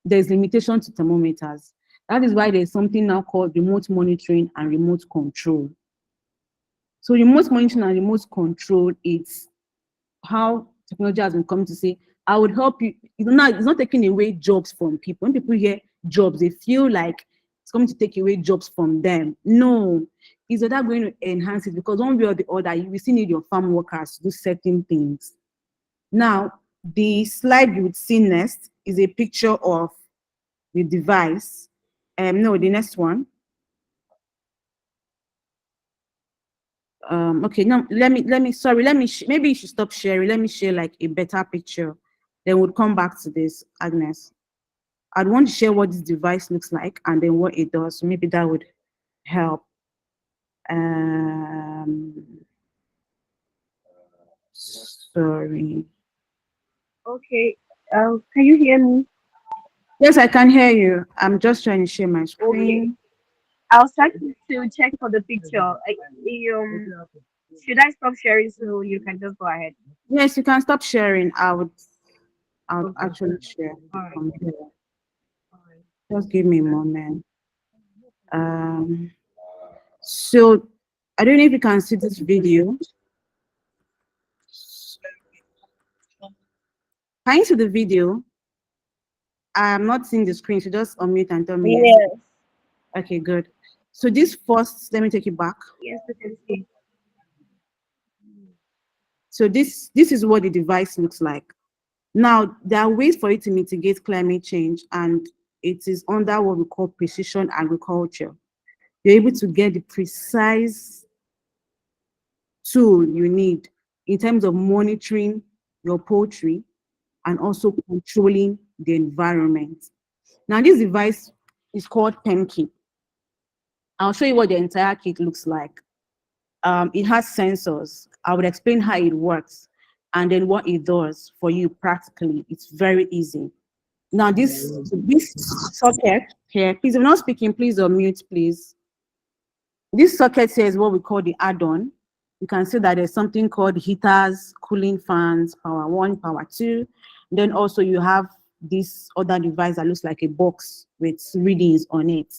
There's limitation to thermometers. That is why there's something now called remote monitoring and remote control. So remote monitoring and remote control, it's how technology has been coming to say, I would help you. It's not taking away jobs from people. When people hear jobs, they feel like it's going to take away jobs from them. No, it's that going to enhance it, because one way or the other, you will still need your farm workers to do certain things. Now, the slide you would see next is a picture of the device. No, the next one. Okay, now maybe you should stop sharing. Let me share like a better picture. Then we'll come back to this, Agnes. I'd want to share what this device looks like and then what it does. So maybe that would help. Sorry. Okay. Can you hear me? Yes, I can hear you. I'm just trying to share my screen. Okay. I'll start to check for the picture. Should I stop sharing so you can just go ahead? Yes, you can stop sharing. I'll Okay. actually share All from right. here. Just give me a moment. So I don't know if you can see this video. Can you see the video? I'm not seeing the screen, so just unmute and tell me yes. Yes. Okay, good. So this first, let me take it back. Yes, we can see. So this is what the device looks like. Now, there are ways for it to mitigate climate change, and it is under what we call precision agriculture. You're able to get the precise tool you need in terms of monitoring your poultry and also controlling the environment. Now, this device is called PenKit. I'll show you what the entire kit looks like. It has sensors. I would explain how it works and then what it does for you practically. It's very easy. Now, this socket here, please, if you're not speaking, please unmute, please. This socket here is what we call the add-on. You can see that there's something called heaters, cooling fans, power 1, power 2. Then also you have this other device that looks like a box with readings on it.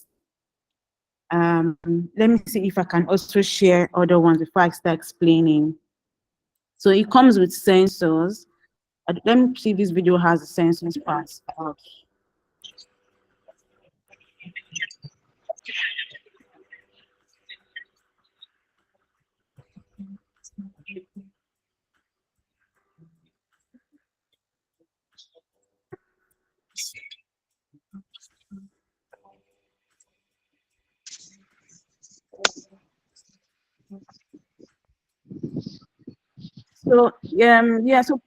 Let me see if I can also share other ones before I start explaining. So it comes with sensors. Let me see if this video has the sensors part. So so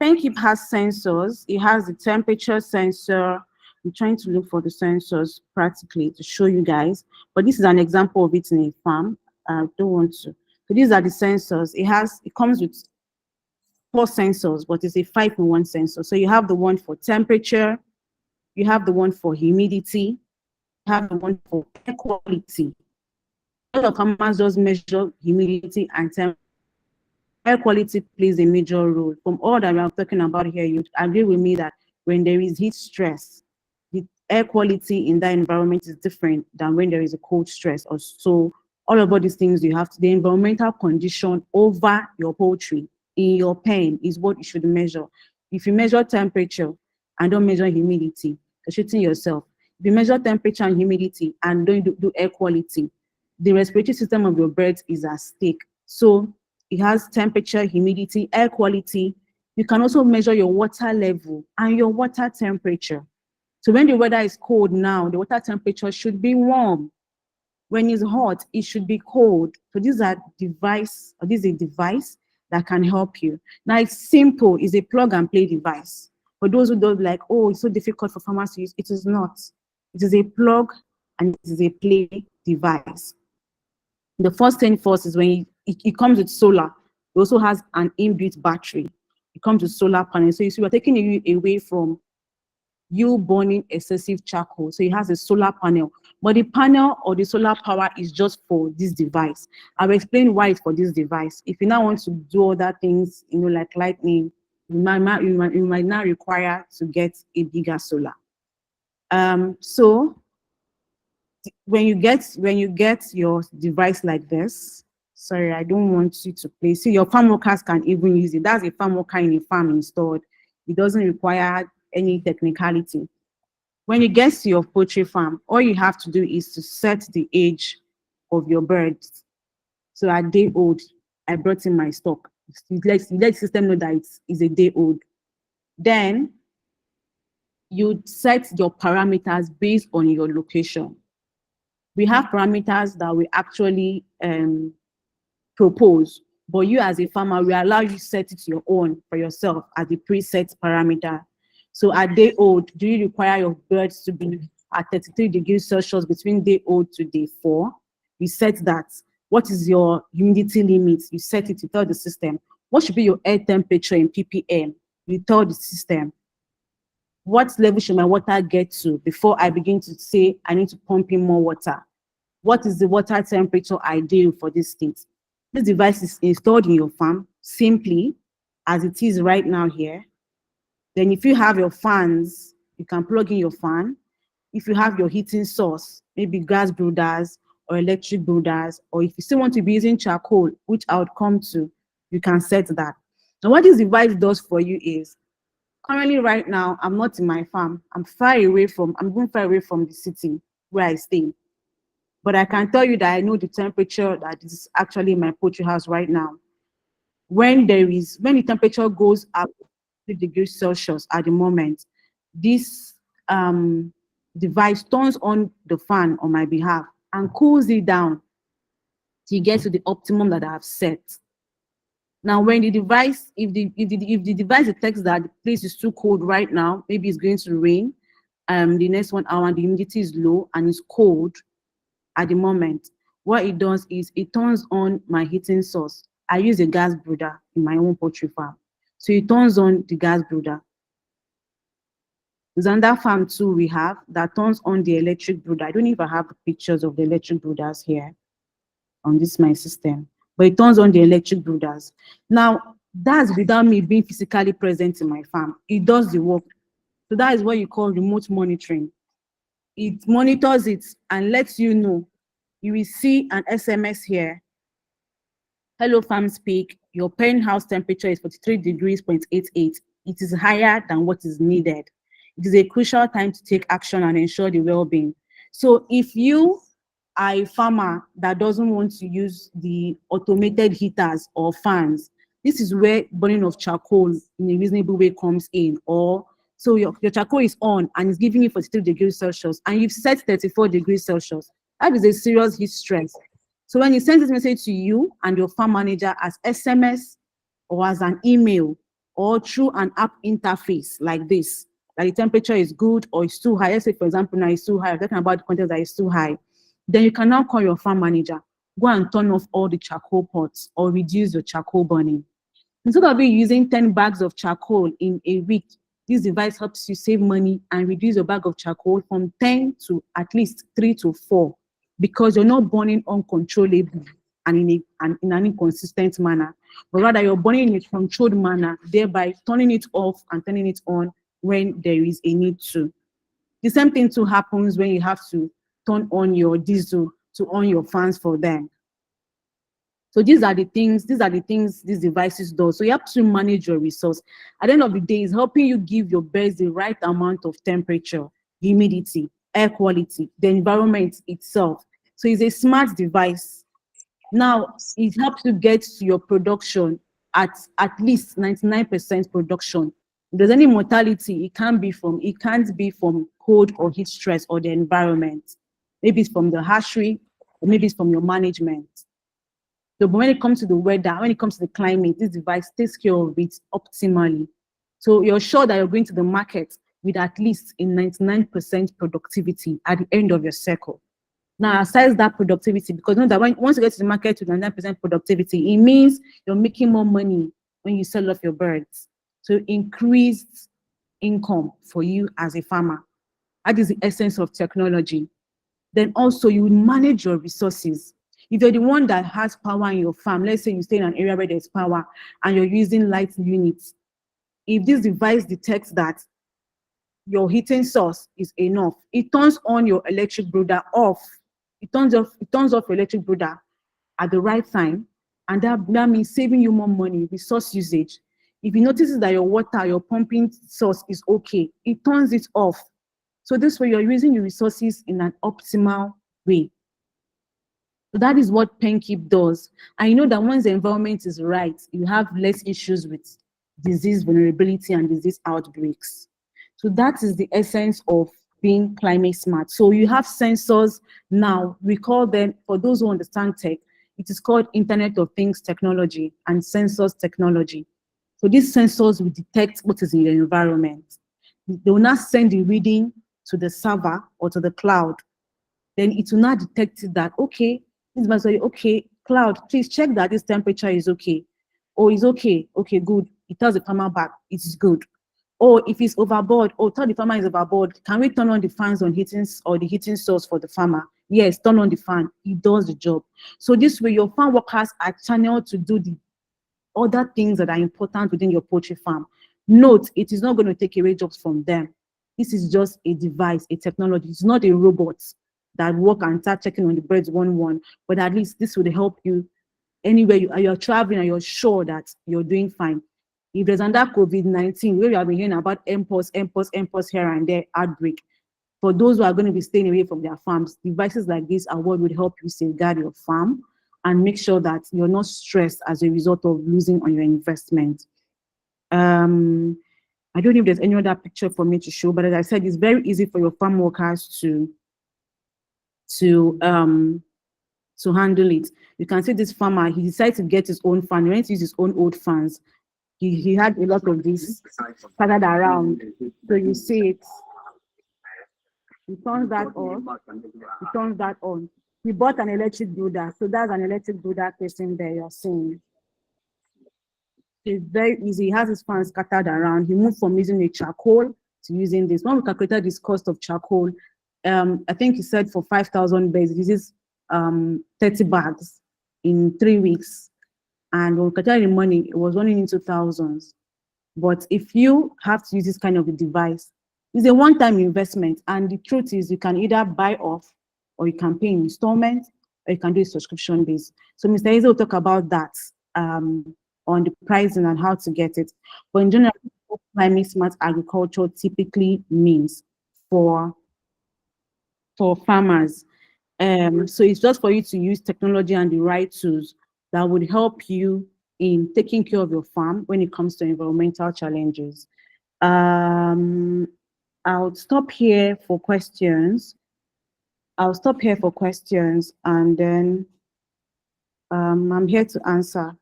PenKit has sensors. It has the temperature sensor. I'm trying to look for the sensors practically to show you guys, but this is an example of it in a farm. I don't want to. So these are the sensors. It comes with 4 sensors, but it's a 5-in-1 sensor. So you have the one for temperature, you have the one for humidity, you have the one for air quality. All of farmers just measure humidity and temperature. Air quality plays a major role. From all that we are talking about here, you agree with me that when there is heat stress, the air quality in that environment is different than when there is a cold stress. Or so all of these things you have to, the environmental condition over your poultry in your pen is what you should measure. If you measure temperature and don't measure humidity, you're shooting yourself. If you measure temperature and humidity and don't do air quality, the respiratory system of your birds is at stake. So it has temperature, humidity, air quality. You can also measure your water level and your water temperature. So when the weather is cold now, the water temperature should be warm. When it's hot, it should be cold. So this is a device that can help you. Now it's simple, it's a plug and play device. For those who don't like, oh, it's so difficult for farmers to use, it is not. It is a plug and it is a play device. The first thing first is when it comes with solar. It also has an inbuilt battery. It comes with solar panel. So you see, we're taking you away from you burning excessive charcoal. So it has a solar panel. But the panel or the solar power is just for this device. I'll explain why it's for this device. If you now want to do other things, like lightning, you might now require to get a bigger solar. So when you get your device like this, sorry, I don't want you to play. See, your farm workers can even use it. That's a farm worker in a farm installed. It doesn't require any technicality. When you get to your poultry farm, all you have to do is to set the age of your birds. So a day old, I brought in my stock. You let the system know that it's a day old. Then you set your parameters based on your location. We have parameters that we actually propose, but you as a farmer, we allow you to set it your own for yourself as a preset parameter. So at day old, do you require your birds to be at 33 degrees Celsius between day old to day 4? You set that. What is your humidity limit? You set it, you tell the system. What should be your air temperature in ppm? You tell the system. What level should my water get to before I begin to say I need to pump in more water? What is the water temperature ideal for this state? This device is installed in your farm simply as it is right now here. Then if you have your fans, you can plug in your fan. If you have your heating source, maybe gas brooders or electric brooders, or if you still want to be using charcoal, which I would come to, you can set that. Now what this device does for you is, currently right now, I'm not in my farm. I'm going far away from the city where I stay. But I can tell you that I know the temperature that is actually in my poultry house right now. When the temperature goes up 3 degrees Celsius at the moment, this device turns on the fan on my behalf and cools it down till you get to the optimum that I have set. Now, when the device, if the device detects that the place is too cold right now, maybe it's going to rain, the next 1 hour and the humidity is low and it's cold at the moment, what it does is it turns on my heating source. I use a gas brooder in my own poultry farm. So it turns on the gas brooder. There's another farm too we have that turns on the electric brooder. I don't know if I have pictures of the electric brooders here on this my system, but it turns on the electric brooders. Now, that's without me being physically present in my farm. It does the work. So that is what you call remote monitoring. It monitors it and lets you know. You will see an SMS here. Hello, farm speak. Your pen house temperature is 43 degrees 88. It is higher than what is needed. It is a crucial time to take action and ensure the well-being. So if you are a farmer that doesn't want to use the automated heaters or fans, this is where burning of charcoal in a reasonable way comes in. Or so your charcoal is on and it's giving you 43 degrees Celsius and you've set 34 degrees Celsius. That is a serious heat stress. So when you send this message to you and your farm manager as SMS or as an email or through an app interface like this, that the temperature is good or it's too high, let's say for example now it's too high, I'm talking about the content that is too high, then you can now call your farm manager, go and turn off all the charcoal pots or reduce your charcoal burning. Instead of you using 10 bags of charcoal in a week, this device helps you save money and reduce your bag of charcoal from 10 to at least 3 to 4, because you're not burning uncontrollably and in an inconsistent manner, but rather you're burning in a controlled manner, thereby turning it off and turning it on when there is a need to. The same thing too happens when you have to turn on your diesel to on your fans for them. So these are the things these devices do. So you have to manage your resource. At the end of the day, it's helping you give your birds the right amount of temperature, humidity, air quality, the environment itself. So it's a smart device. Now, it helps you get to your production at least 99% production. If there's any mortality, it can't be from cold or heat stress or the environment. Maybe it's from the hatchery, or maybe it's from your management. So but when it comes to the weather, when it comes to the climate, this device takes care of it optimally. So you're sure that you're going to the market with at least a 99% productivity at the end of your cycle. Now, aside that productivity, because know that once you get to the market with 99% productivity, it means you're making more money when you sell off your birds. So increased income for you as a farmer. That is the essence of technology. Then also you manage your resources. If you're the one that has power in your farm, let's say you stay in an area where there's power and you're using light units, if this device detects that your heating source is enough, it turns on your electric brooder off. It turns off your electric brooder at the right time, and that means saving you more money, resource usage. If you notice that your water, your pumping source is okay, it turns it off. So this way you're using your resources in an optimal way. So that is what PenKeep does. And you know that once the environment is right, you have less issues with disease vulnerability and disease outbreaks. So that is the essence of being climate smart. So you have sensors now, we call them, for those who understand tech, it is called Internet of Things technology and sensors technology. So these sensors will detect what is in the environment. They will not send the reading to the server or to the cloud. Then it will not detect that, okay, this must say, okay, cloud, please check that this temperature is okay. Oh, it's okay. Okay, good. It tells the farmer back, it is good. Or if it's overboard, or tell the farmer is overboard, can we turn on the fans on heating or the heating source for the farmer? Yes, turn on the fan. It does the job. So this way, your farm workers are channeled to do the other things that are important within your poultry farm. Note, it is not going to take away jobs from them. This is just a device, a technology. It's not a robot that work and start checking on the birds one, but at least this would help you anywhere you're traveling and you're sure that you're doing fine. If there's under COVID-19, where we have been hearing about MPOS here and there, outbreak, for those who are going to be staying away from their farms, devices like this are what would help you safeguard your farm and make sure that you're not stressed as a result of losing on your investment. I don't know if there's any other picture for me to show, but as I said, it's very easy for your farm workers to handle it. You can see this farmer, he decided to get his own fan. He went to use his own old fans. He had a lot of this scattered around. So you see it. He turns that off. He turns that on. He bought an electric builder. So that's an electric builder person there you're seeing. It's very easy. He has his fans scattered around. He moved from using a charcoal to using this. When we calculated this cost of charcoal, I think he said for 5,000 beds, he uses 30 bags in 3 weeks. And when we calculated the money, it was running into thousands. But if you have to use this kind of a device, it's a one-time investment. And the truth is you can either buy off or you can pay in installments or you can do a subscription base. So Mr. Eze will talk about that on the pricing and how to get it. But in general, what climate smart agriculture typically means for farmers. So it's just for you to use technology and the right tools that would help you in taking care of your farm when it comes to environmental challenges. I'll stop here for questions. And then I'm here to answer.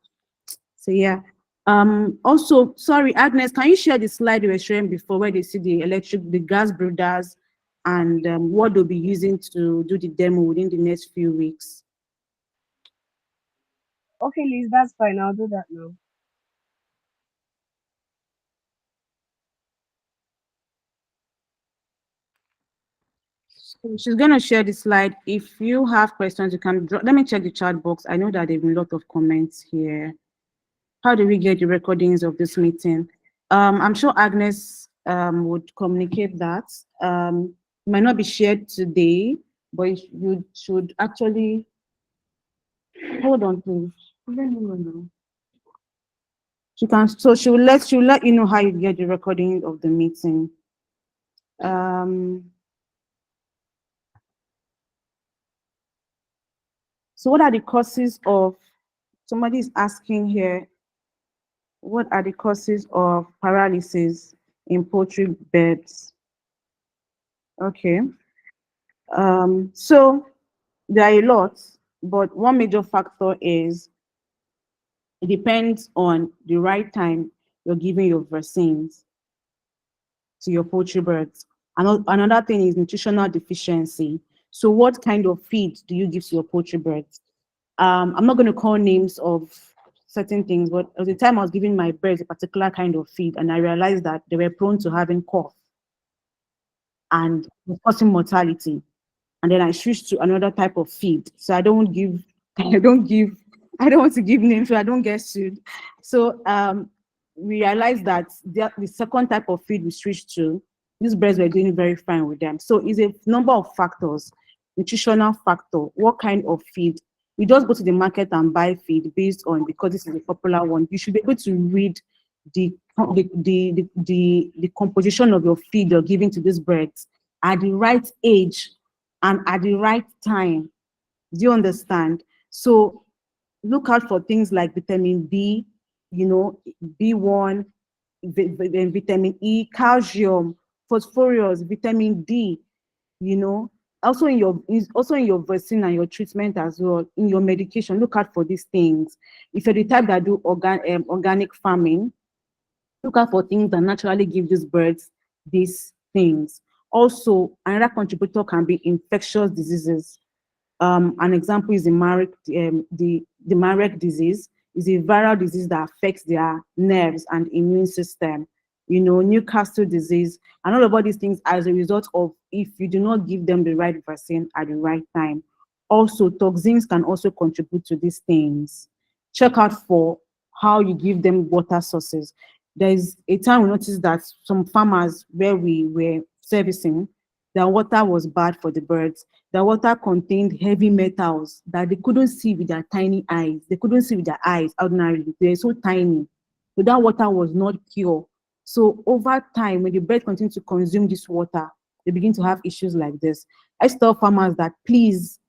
So yeah. Also, sorry, Agnes, can you share the slide you were showing before where they see the gas breeders and what they'll be using to do the demo within the next few weeks? Okay, Liz, that's fine. I'll do that now. So she's gonna share the slide. If you have questions, you can drop. Let me check the chat box. I know that there've been a lot of comments here. How do we get the recordings of this meeting? I'm sure Agnes would communicate that. It might not be shared today, but you should actually hold on, please. She can. So she'll let you know how you get the recording of the meeting. So what are the causes of? Somebody is asking here. What are the causes of paralysis in poultry beds? Okay. So there are a lot, but one major factor is it depends on the right time you're giving your vaccines to your poultry birds. Another thing is nutritional deficiency. So what kind of feed do you give to your poultry birds? I'm not going to call names of certain things, but at the time I was giving my birds a particular kind of feed, and I realized that they were prone to having cough and causing mortality. And then I switched to another type of feed. So I don't want to give names so I don't get sued. So we realized that the second type of feed we switched to, these birds were doing very fine with them. So it's a number of factors, nutritional factor, what kind of feed. You just go to the market and buy feed based on, because this is a popular one. You should be able to read the composition of your feed you're giving to these birds at the right age and at the right time. Do you understand? So look out for things like vitamin B, B1, vitamin E, calcium, phosphorus, vitamin D, also in your vaccine and your treatment as well, in your medication. Look out for these things. If you're the type that do organic farming, look out for things that naturally give these birds these things. Also, another contributor can be infectious diseases. An example is the Marek disease. Is a viral disease that affects their nerves and immune system. Newcastle disease, and all of these things as a result of if you do not give them the right vaccine at the right time. Also, toxins can also contribute to these things. Check out for how you give them water sources. There's a time we noticed that some farmers where we were servicing, their water was bad for the birds. The water contained heavy metals that they couldn't see with their tiny eyes. They couldn't see with their eyes ordinarily. They were so tiny. So that water was not pure. So over time, when the birds continue to consume this water, they begin to have issues like this. I tell farmers that please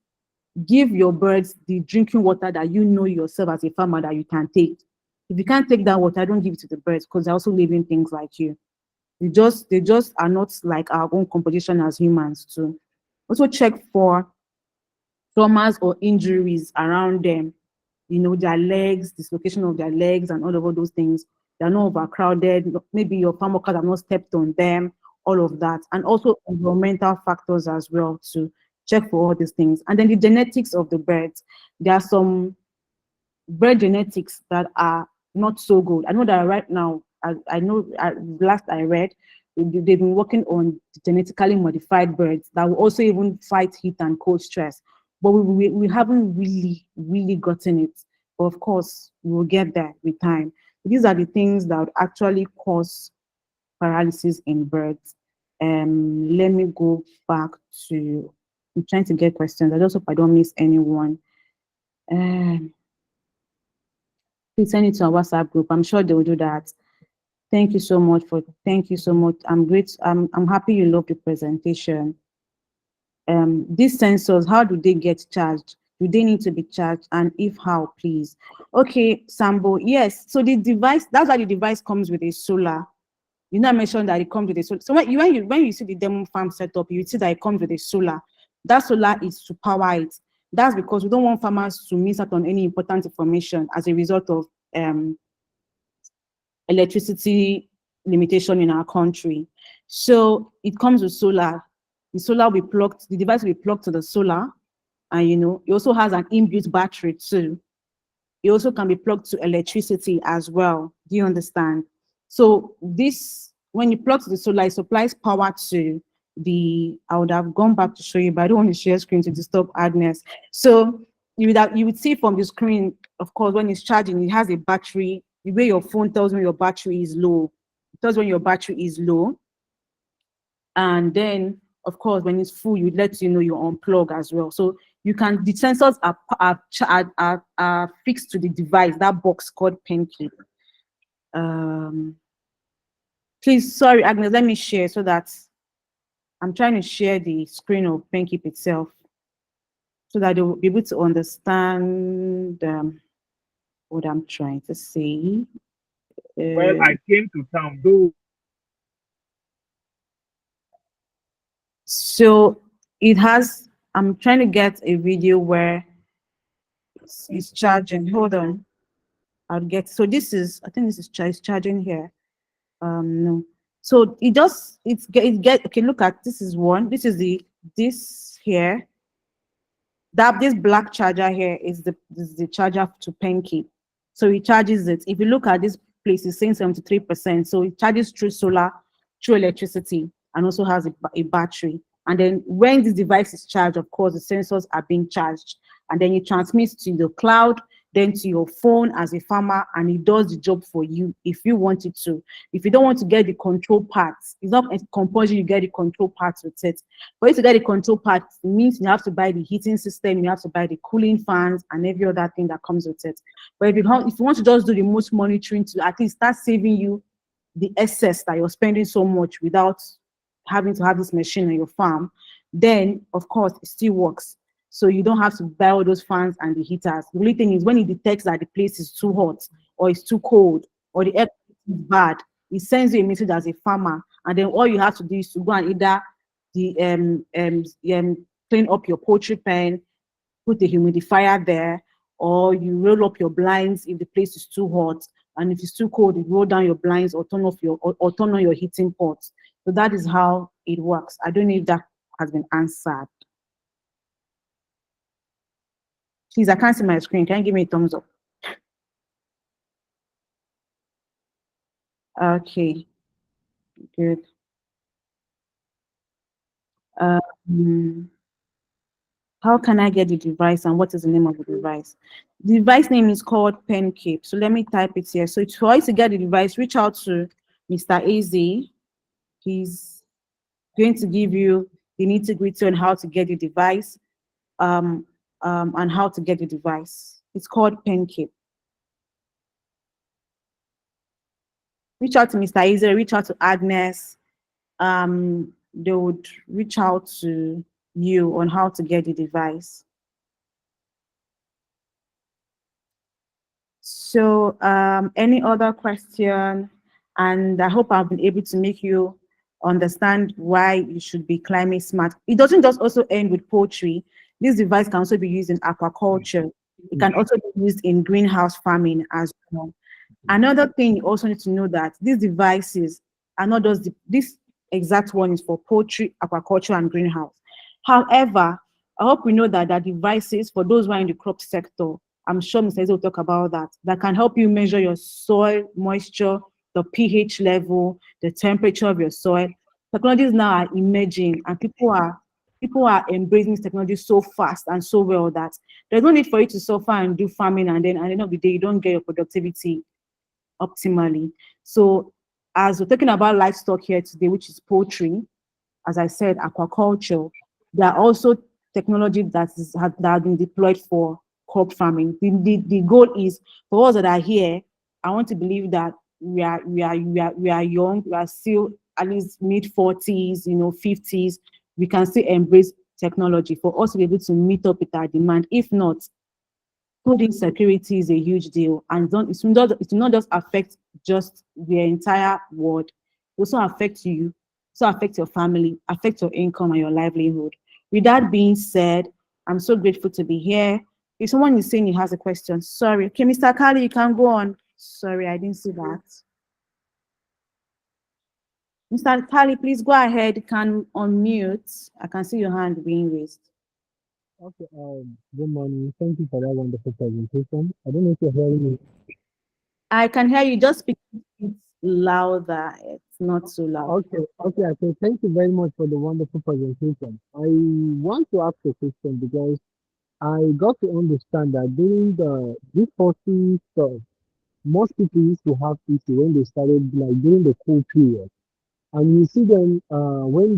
give your birds the drinking water that you know yourself as a farmer that you can take. If you can't take that water, don't give it to the birds because they're also living things like you. They just are not like our own composition as humans too. Also check for traumas or injuries around them. Their legs, dislocation of their legs, and all of all those things. They're not overcrowded. Maybe your farm workers have not stepped on them. All of that, and also environmental factors as well to check for all these things. And then the genetics of the birds. There are some bird genetics that are not so good. I know that right now, I know last I read, they've been working on genetically modified birds that will also even fight heat and cold stress. But we haven't really gotten it. But of course, we will get there with time. These are the things that would actually cause paralysis in birds. Let me go back to, I'm trying to get questions. I just hope I don't miss anyone. Please send it to our WhatsApp group. I'm sure they will do that. Thank you so much. I'm great. I'm happy you love the presentation. These sensors, how do they get charged? Do they need to be charged? And if how, please? Okay, Sambo, yes. So the device, that's why the device comes with a solar. You know, I mentioned that it comes with a solar. So when you see the demo farm setup, you see that it comes with a solar. That solar is to power it. That's because we don't want farmers to miss out on any important information as a result of electricity limitation in our country. So it comes with solar. The device will be plugged to the solar, and it also has an inbuilt battery too. It also can be plugged to electricity as well. Do you understand? So this, when you plug to the solar, it supplies power to I would have gone back to show you, but I don't want to share screen to disturb Agnes. So you would see from the screen, of course, when it's charging, it has a battery. The way your phone tells when your battery is low, it tells when your battery is low. And then, of course, when it's full, you let you know you unplug as well. So the sensors are fixed to the device, that box called PenKey. Please, sorry, Agnes, let me share so that I'm trying to share the screen of PenKeep itself so that they will be able to understand what I'm trying to say. Well, I came to town, though. So it has, I'm trying to get a video where it's charging. Hold on. So this is, I think this is charging here. No. So okay, look at, this is one. This is this here. This black charger here is the charger to PenKey. So it charges it. If you look at this place, it's saying 73%. So it charges through solar, through electricity, and also has a battery. And then when this device is charged, of course, the sensors are being charged. And then it transmits to the cloud, then to your phone as a farmer, and it does the job for you if you want it to. If you don't want to get the control parts, it's not compulsory you get the control parts with it. For you to get the control parts, it means you have to buy the heating system, you have to buy the cooling fans, and every other thing that comes with it. But if you want to just do the most monitoring to at least start saving you the excess that you're spending so much without having to have this machine on your farm, then of course it still works. So you don't have to buy all those fans and the heaters. The only thing is when it detects that the place is too hot or it's too cold or the air is bad, it sends you a message as a farmer, and then all you have to do is to go and either clean up your poultry pen, put the humidifier there, or you roll up your blinds if the place is too hot, and if it's too cold, you roll down your blinds or turn on your heating pots. So that is how it works. I don't know if that has been answered. Please, I can't see my screen. Can you give me a thumbs up? Okay, good. How can I get the device and what is the name of the device? The device name is called PenKeep. So let me type it here. So for you to get the device, reach out to Mr. AZ. He's going to give you the nitty-gritty on how to get the device and how to get the device. It's called PenKeep. Reach out to Mr. AZ, reach out to Agnes. They would reach out to you on how to get the device. So any other question? And I hope I've been able to make you understand why you should be climate smart. It doesn't just also end with poultry. This device can also be used in aquaculture. It can also be used in greenhouse farming as well. Another thing you also need to know that these devices are not just this exact one is for poultry, aquaculture, and greenhouse. However, I hope we know that there are devices for those who are in the crop sector. I'm sure Mr. Eze will talk about that. That can help you measure your soil moisture, the pH level, the temperature of your soil. Technologies now are emerging, and people are embracing this technology so fast and so well that there's no need for you to suffer and do farming, and then at the end of the day, you don't get your productivity optimally. So, as we're talking about livestock here today, which is poultry, as I said, aquaculture, there are also technology that have been deployed for crop farming. The goal is for us that are here. I want to believe that we are young. We are still at least mid 40s, 50s. We can still embrace technology for us to be able to meet up with our demand. If not, food insecurity is a huge deal, and it will not just affect just the entire world. It also affect you, so affect your family, affect your income and your livelihood. With that being said, I'm so grateful to be here. If someone is saying he has a question, sorry. Okay, Mr. Kali, you can go on. Sorry, I didn't see that. Mr. Kali, please go ahead. You can unmute. I can see your hand being raised. Okay, good morning. Thank you for that wonderful presentation. I don't know if you're hearing me. I can hear you. Just speak it louder. It's not so loud. Okay. So thank you very much for the wonderful presentation. I want to ask a question because I got to understand that during the this policy stuff, most people used to have issue when they started like during the cold period. And you see them when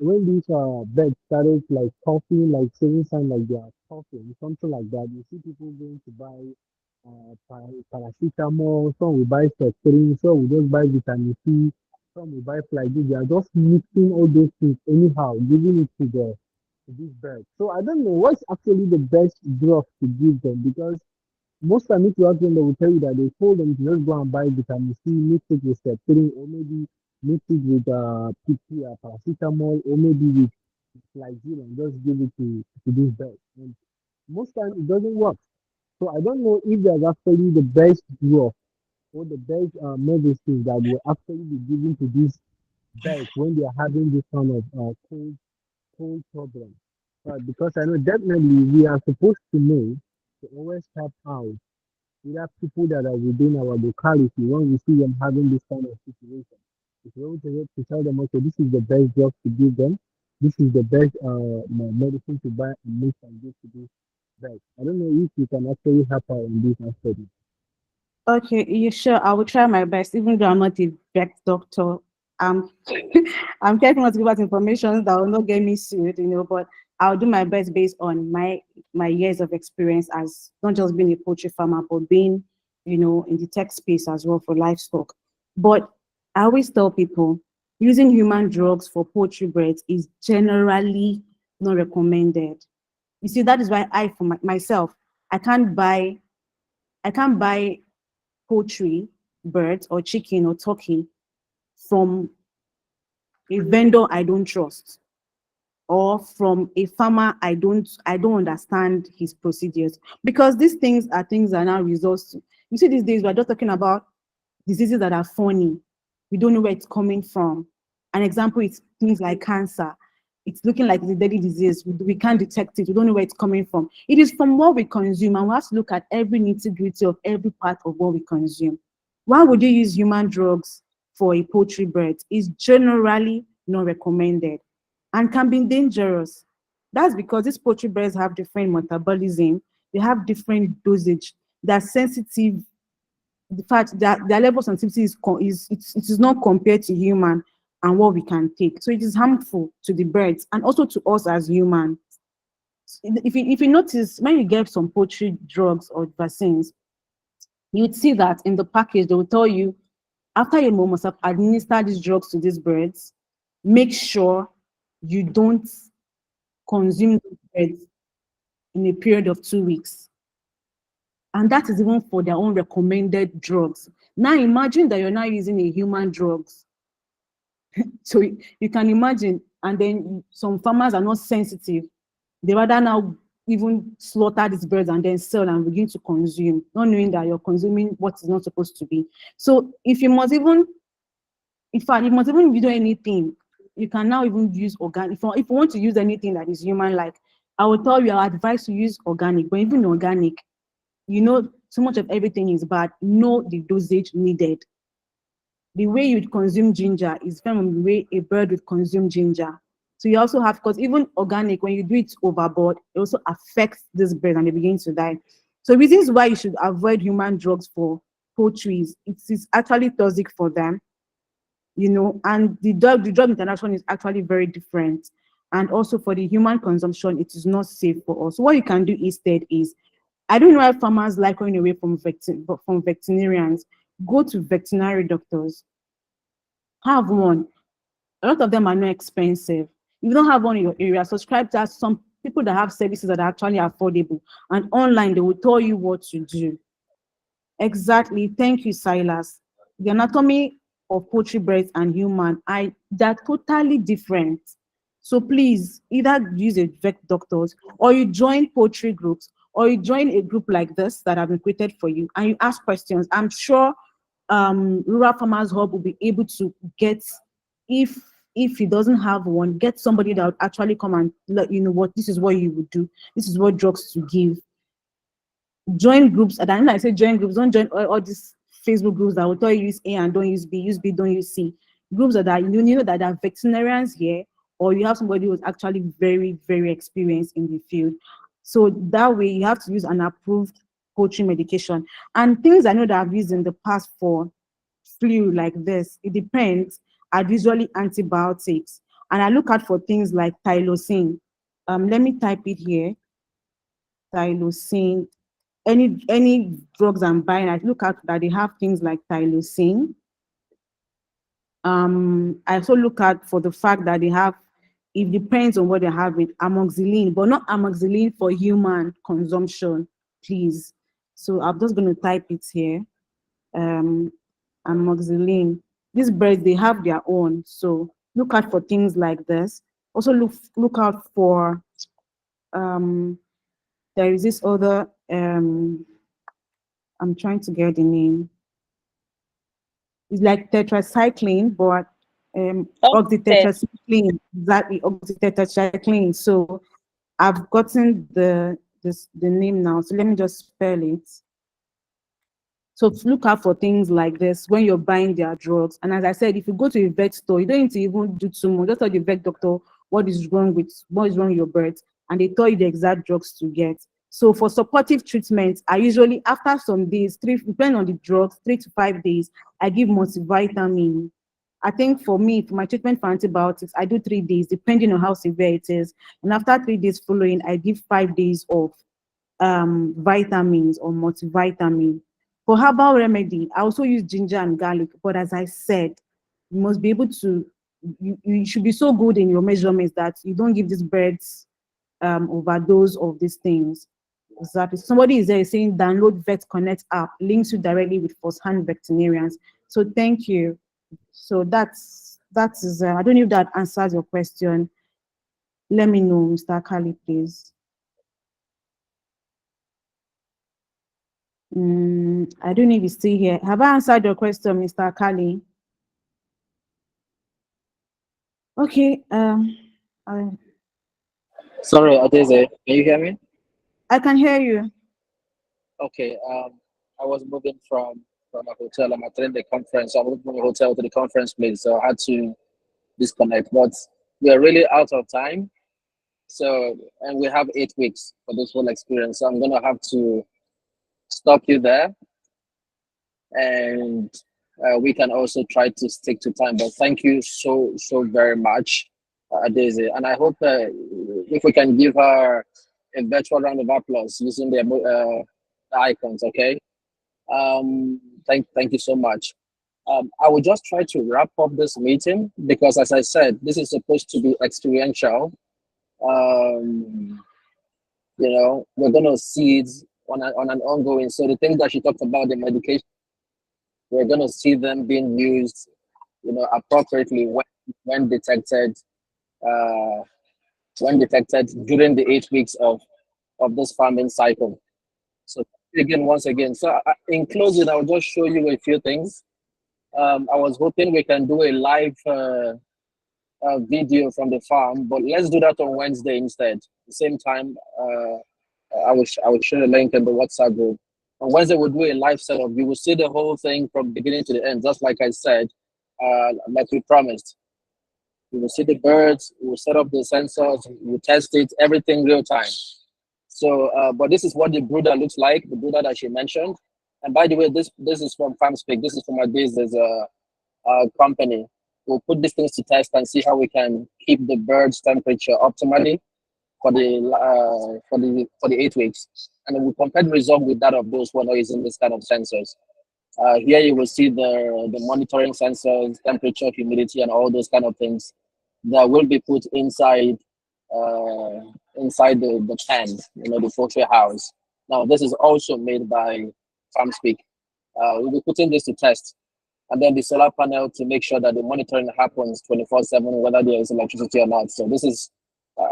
these beds started like coughing, like showing sign like they are coughing, something like that. You see people going to buy paracetamol, some will buy septrin, some will just buy vitamin C, some will buy flagyl. They are just mixing all those things anyhow, giving it to this bird. So I don't know what's actually the best drug to give them because most time if you ask them, they will tell you that they told them to just go and buy vitamin C, mix it with septrin, or maybe mix it with paracetamol, or maybe with flagyl and just give it to this bird. And most time it doesn't work. So I don't know if there's actually the best drug or the best medicine that will actually be given to these birds when they are having this kind of cold problem. But because I know definitely we are supposed to know to always help out either people that are within our locality when we see them having this kind of situation. If we're able to tell them, okay, this is the best drug to give them, this is the best medicine to buy and mix and give to this bed. I don't know if you can actually help out in this aspect. Okay, you sure? I will try my best, even though I'm not a vet doctor. I'm I'm careful not to give out information that will not get me sued, but I'll do my best based on my years of experience as not just being a poultry farmer, but being, in the tech space as well for livestock. But I always tell people using human drugs for poultry breeds is generally not recommended. You see, that is why for myself, I can't buy poultry, birds, or chicken or turkey from a vendor I don't trust or from a farmer I don't understand his procedures, because these things are things that are now results to. You see, these days we're just talking about diseases that are funny. We don't know where it's coming from. An example is things like cancer. It's looking like it's a deadly disease. We can't detect it. We don't know where it's coming from. It is from what we consume, and we have to look at every nitty-gritty of every part of what we consume. Why would you use human drugs for a poultry bird? Is generally not recommended and can be dangerous. That's because these poultry birds have different metabolism. They have different dosage. They're sensitive. The fact that their level of sensitivity it is not compared to human and what we can take. So it is harmful to the birds and also to us as humans. If you notice, when you get some poultry drugs or vaccines, you'd see that in the package they will tell you after you must have administered these drugs to these birds, make sure you don't consume those birds in a period of 2 weeks. And that is even for their own recommended drugs. Now imagine that you're now using a human drugs. So you can imagine, and then some farmers are not sensitive. They rather now even slaughter these birds and then sell and begin to consume, not knowing that you're consuming what is not supposed to be. So if you must even, in fact, you must even do anything, you can now even use organic. If you want to use anything that is human, like I will tell you, I advise to use organic, but even organic, you know, so much of everything is bad. Know the dosage needed. The way you'd consume ginger is from the way a bird would consume ginger. So you also have, because even organic, when you do it overboard, it also affects this bird and they begin to die. So reasons why you should avoid human drugs for poultry is it is actually toxic for them, you know, and the drug interaction is actually very different. And also for the human consumption, it is not safe for us. So what you can do instead is, I don't know why farmers like going away from veterinarians. Go to veterinary doctors. Have one. A lot of them are not expensive. If you don't have one in your area, subscribe to some people that have services that are actually affordable. And online, they will tell you what to do. Exactly. Thank you, Silas. The anatomy of poultry birds and human, they're totally different. So please, either use a vet doctors, or you join poultry groups, or you join a group like this that have been created for you, and you ask questions. I'm sure Rural Farmers Hub will be able to get, if he doesn't have one, get somebody that would actually come and let you know what this is what you would do, this is what drugs to give. Join groups, and I say join groups, don't join all these Facebook groups that will tell you use A and don't use B, use B, don't use C. Groups that are, you know that are veterinarians here, or you have somebody who's actually very, very experienced in the field. So that way you have to use an approved poultry medication. And things I know that I've used in the past for flu like this, it depends, are usually antibiotics. And I look out for things like tylosin. Let me type it here. Tylosin. Any drugs I'm buying, I look at that they have things like tylosin. I also look at for the fact that they have, it depends on what they have with amoxicillin, but not amoxicillin for human consumption, please. So I'm just going to type it here. Amoxicillin. These birds, they have their own. So look out for things like this. Also look out for there is this other I'm trying to get the name. It's like tetracycline, but oxytetracycline, exactly, oxytetracycline. So I've gotten the name now. So let me just spell it. So look out for things like this when you're buying their drugs. And as I said, if you go to a vet store, you don't need to even do too much. Just tell the vet doctor what is wrong with your birds, and they tell you the exact drugs to get. So for supportive treatment, I usually, after some days, depending on the drugs, 3 to 5 days, I give multivitamin. I think for me, for my treatment for antibiotics, I do 3 days, depending on how severe it is. And after 3 days following, I give 5 days of vitamins or multivitamin. For herbal remedy, I also use ginger and garlic. But as I said, you must be able to, you should be so good in your measurements that you don't give these birds overdose of these things. Exactly. Somebody is there saying download Vet Connect app, links you directly with first-hand veterinarians. So thank you. So that is, I don't know if that answers your question. Let me know, Mr. Kali, please. I don't know if you still here. Have I answered your question, Mr. Kali? Okay. Sorry, Adeze, can you hear me? I can hear you. Okay. I was moving from a hotel. I'm attending the conference. So I moved from the hotel to the conference place, so I had to disconnect. But we are really out of time. So, and we have 8 weeks for this whole experience. So I'm gonna have to stop you there, and we can also try to stick to time. But thank you so very much, Daisy, and I hope if we can give her a virtual round of applause using the icons. Okay. Thank you so much. I will just try to wrap up this meeting because, as I said, this is supposed to be experiential. You know, we're gonna see it on an ongoing. So the things that she talked about, the medication we're going to see them being used, appropriately when detected, uh, during the 8 weeks of this farming cycle. So once again, so in closing, I'll just show you a few things. I was hoping we can do a live video from the farm, but let's do that on Wednesday instead. At the same time, I will share a link in the WhatsApp group. On Wednesday, we'll do a live setup. You will see the whole thing from beginning to the end, just like I said, like we promised. You will see the birds, we will set up the sensors, we will test it, everything real time. So, but this is what the brooder looks like, the brooder that she mentioned. And by the way, this is from FarmSpeak. This is from our business company. We'll put these things to test and see how we can keep the bird's temperature optimally for the 8 weeks. And then we'll compare the result with that of those who are not using this kind of sensors. Here you will see the monitoring sensors, temperature, humidity, and all those kind of things that will be put inside the pen, the poultry house. Now, this is also made by FarmSpeak. We'll be putting this to test, and then the solar panel to make sure that the monitoring happens 24/7, whether there is electricity or not. So this is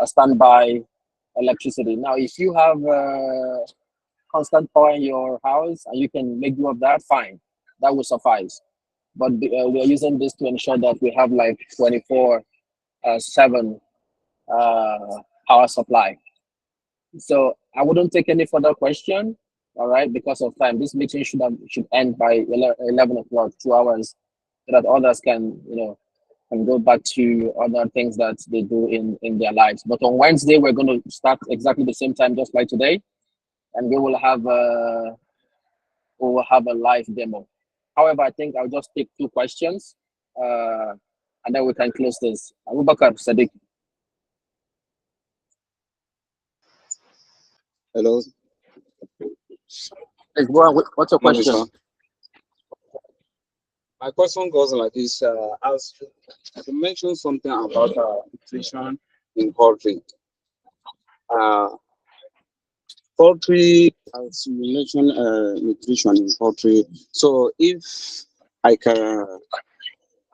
a standby electricity. Now, if you have constant power in your house and you can make do of that, fine, that will suffice. But we are using this to ensure that we have like 24/7 power supply. So I wouldn't take any further question, all right, because of time. This meeting should end by 11 o'clock, 2 hours, so that others can go back to other things that they do in their lives. But on Wednesday, we're going to start exactly the same time, just like today, and we will have a live demo. However, I think I'll just take 2 questions, and then we can close this. Abubakar Sadiq. Hello. Let's go on. What's your Morning, question? sir. My question goes like this: as you mentioned something about nutrition in poultry. Poultry, as you mentioned, nutrition in poultry. So, if I can,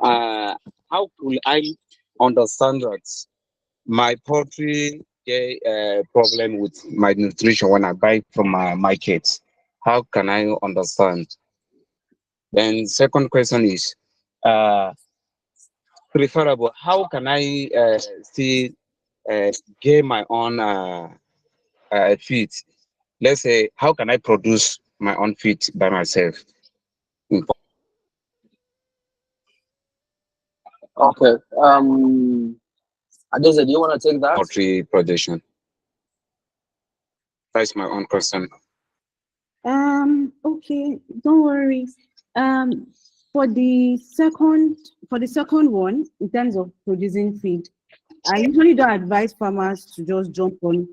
how could I understand that my poultry get a problem with my nutrition when I buy from my market? How can I understand? Then second question is, preferable. How can I see get my own feed? Let's say, how can I produce my own feed by myself? Okay. Adeze, do you want to take that? Poultry production. That's my own question. Okay, don't worry. For the second one, in terms of producing feed, I usually don't advise farmers to just jump on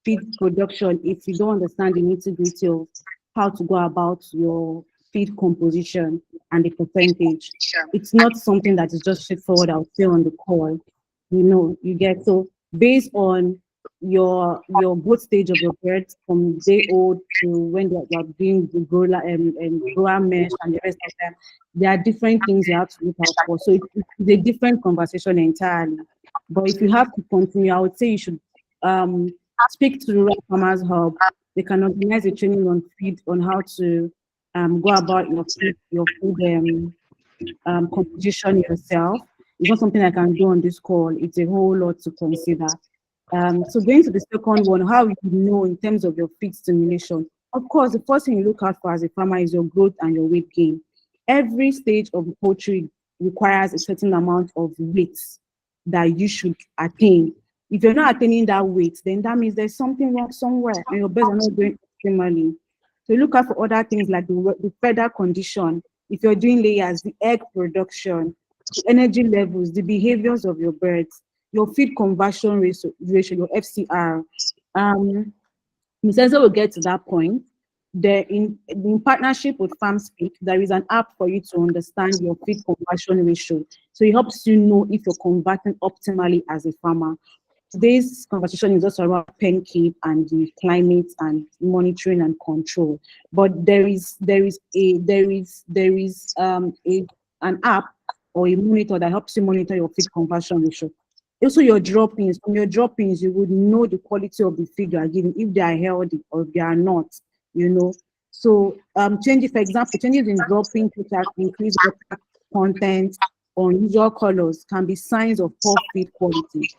feed production if you don't understand the nitty-gritty of how to go about your feed composition and the percentage. It's not something that is just straightforward, I'll say on the call. You get, so based on your growth stage of your birds from day old to when they're doing the grower and grower mesh and the rest of them, there are different things you have to look out for. So it's a different conversation entirely. But if you have to continue, I would say you should speak to the Rural Farmers Hub. They can organize a training on feed, on how to go about your food composition yourself. It's not something I can do on this call. It's a whole lot to consider. So going to the second one, how you know in terms of your feed stimulation. Of course, the first thing you look out for as a farmer is your growth and your weight gain. Every stage of poultry requires a certain amount of weight that you should attain. If you're not attaining that weight, then that means there's something wrong somewhere and your birds are not doing optimally. So look out for other things like the feather condition. If you're doing layers, the egg production, the energy levels, the behaviors of your birds, your feed conversion ratio, your FCR. The sensor will get to that point. In partnership with FarmSpeak, there is an app for you to understand your feed conversion ratio. So it helps you know if you're converting optimally as a farmer. Today's conversation is also around pen keep and the climate and monitoring and control. But there is an app or a monitor that helps you monitor your feed conversion ratio. Also, your droppings. From your droppings, you would know the quality of the feed you are giving, if they are healthy or if they are not. You know. So changes, for example, changes in dropping, such as increased water content or unusual colors, can be signs of poor feed quality.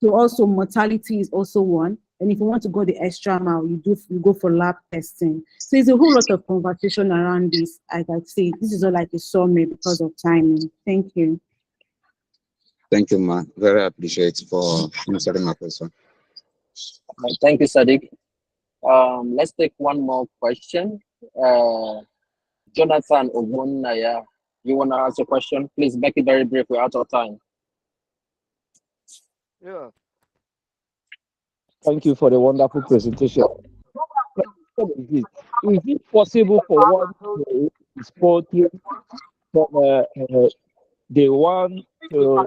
So also mortality is also one. And if you want to go the extra mile, you go for lab testing. So it's a whole lot of conversation around this. Like I say, this is all like a summary because of timing. Thank you. Thank you, ma. Very appreciate for answering my question. Thank you, Sadiq. Let's take one more question. Jonathan Ogunaya, you want to ask a question? Please make it very brief. We're out of time. Yeah. Thank you for the wonderful presentation. Is it possible for one to export from the one to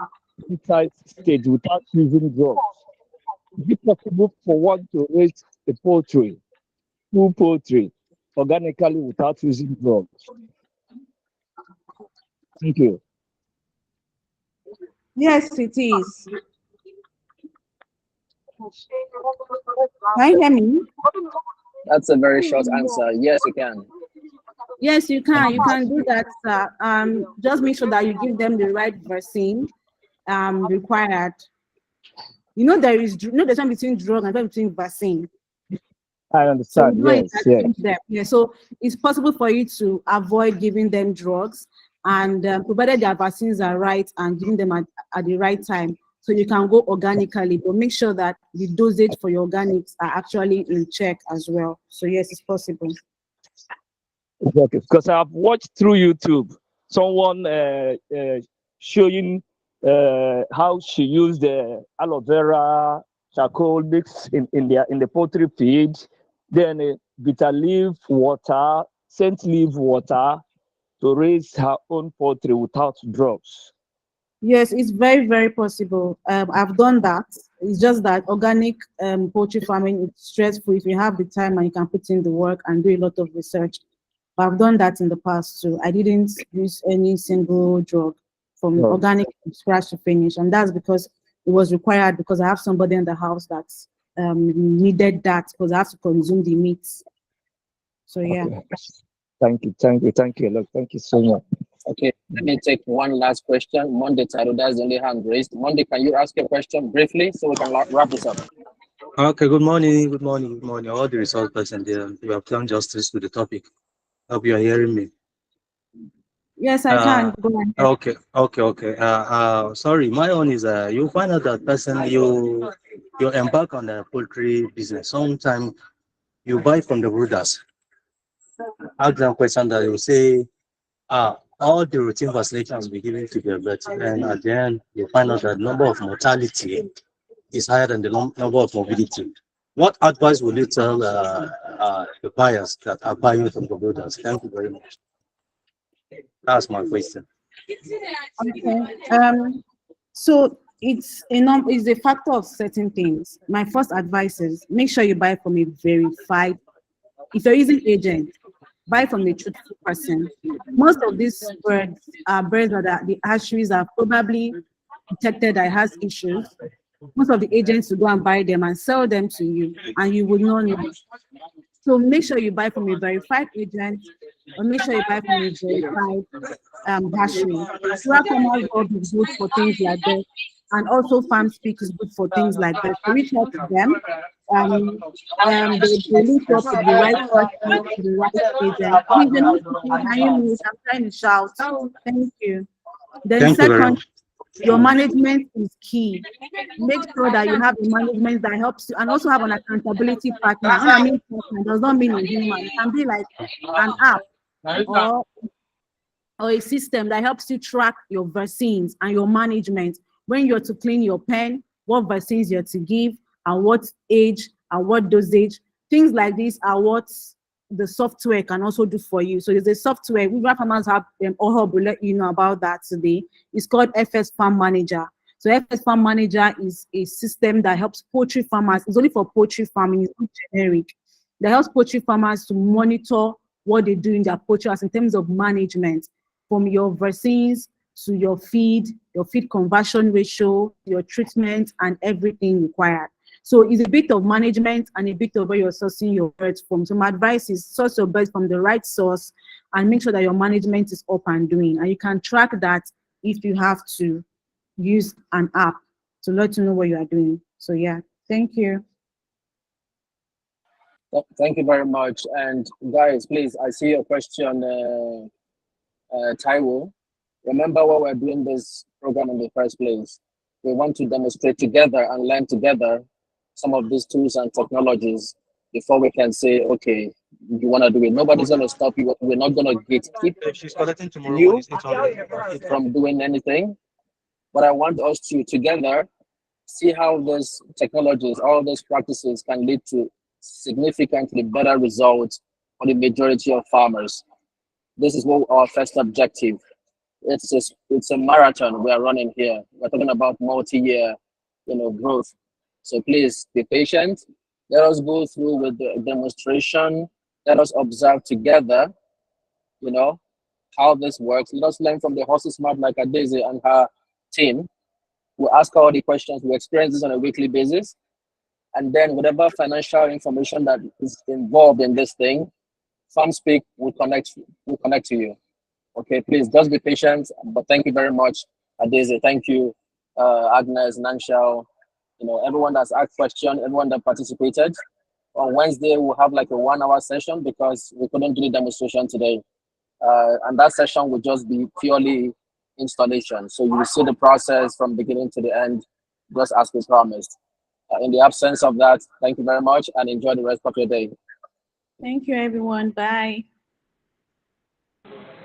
inside stage without using drugs? Is it possible for one to raise a poultry, full poultry, organically without using drugs? Thank you. Yes, it is. Can you hear me? That's a very short answer. Yes, you can. Yes, you can. You can do that, sir. Just make sure that you give them the right vaccine required. You know, there's a difference between drug and between vaccine. I understand. So Yes. Yeah, so it's possible for you to avoid giving them drugs, and provided their vaccines are right and giving them at the right time, so you can go organically, but make sure that the dosage for your organics are actually in check as well. So yes, it's possible. Exactly. Because I've watched through YouTube someone showing how she used the aloe vera charcoal mix in the poultry feed, then bitter leaf water, scent leaf water to raise her own poultry without drugs. Yes, it's very, very possible. I've done that. It's just that organic poultry farming is stressful if you have the time and you can put in the work and do a lot of research. But I've done that in the past too. I didn't use any single drug from organic from scratch to finish, and that's because it was required, because I have somebody in the house that needed that because I have to consume the meats. So yeah. Okay. Thank you a lot. Thank you so much. Okay, let me take one last question. Monday, Taro, that's the only hand raised. Monday, can you ask your question briefly so we can wrap this up? Okay, good morning. All the resource person there, you have done justice to the topic. Hope you are hearing me. Yes, I can. Go ahead. Okay. Sorry, my own is you find out that person you embark on the poultry business. Sometimes you buy from the brooders. Ask them question that you say, all the routine vaccinations will be given to the vet, and at the end you find out that number of mortality is higher than the number of morbidity. What advice will you tell the buyers that are buying from the brooders? Thank you very much. That's my question. Okay. So it's a factor of certain things. My first advice is make sure you buy from a verified. If you're using agent, buy from a truthful person. Most of these birds are birds that the hatcheries are probably detected that has issues. Most of the agents will go and buy them and sell them to you, and you would not know. So make sure you buy from a verified agent, or make sure you buy from a verified hatchery. Farmers Hub is good for things like that, and also Farm Speak is good for things like that. So reach out to them. They link up to the right person, to the right agent. Please, you're not speaking. Can you mute? I'm trying to shout. Thank you. Then second, your management is key. Make sure that you have a management that helps you, and also have an accountability partner. When I mean partner, does not mean a human. It can be like an app or a system that helps you track your vaccines and your management. When you're to clean your pen, what vaccines you're to give, and what age and what dosage. Things like this are what the software can also do for you. So there's a software, we farmers have OHUB will let you know about that today. It's called FS Farm Manager. So So FS Farm Manager is a system that helps poultry farmers. It's only for poultry farming, it's not generic. That helps poultry farmers to monitor what they do in their poultry house in terms of management, from your vaccines to your feed conversion ratio, your treatment, and everything required. So it's a bit of management and a bit of where you're sourcing your birds from. So my advice is source your birds from the right source and make sure that your management is up and doing. And you can track that if you have to use an app to let you know what you are doing. So yeah, thank you. Thank you very much. And guys, please, I see your question, Taiwo. Remember why we're doing this program in the first place. We want to demonstrate together and learn together some of these tools and technologies before we can say, okay, you want to do it. Nobody's going to stop you. We're not going to keep you from doing anything. But I want us to together see how those technologies, all those practices can lead to significantly better results for the majority of farmers. This is what our first objective. It's a marathon we are running here. We're talking about multi-year, growth. So please be patient. Let us go through with the demonstration. Let us observe together, how this works. Let us learn from the horse's mouth like Adeze and her team. We ask all the questions. We experience this on a weekly basis. And then whatever financial information that is involved in this thing, FarmSpeak will connect to you. Okay, please just be patient. But thank you very much, Adeze. Thank you, Agnes, Nanshao, everyone that's asked questions, everyone that participated. On Wednesday, we'll have like a 1 hour session because we couldn't do the demonstration today. And that session will just be purely installation. So you will see the process from beginning to the end, just as we promised. In the absence of that, thank you very much and enjoy the rest of your day. Thank you, everyone. Bye.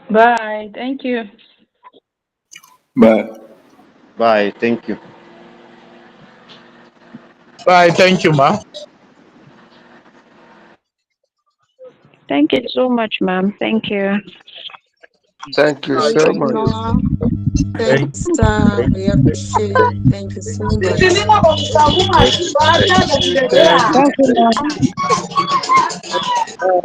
Bye. Thank you. Bye. Bye. Thank you. Bye. Thank you, ma. Thank you so much, ma'am. Thank you. Thank you Thank so you, much. Ma. Thanks, we appreciate it. Thank you so much. Thank you. Thank you, ma'am.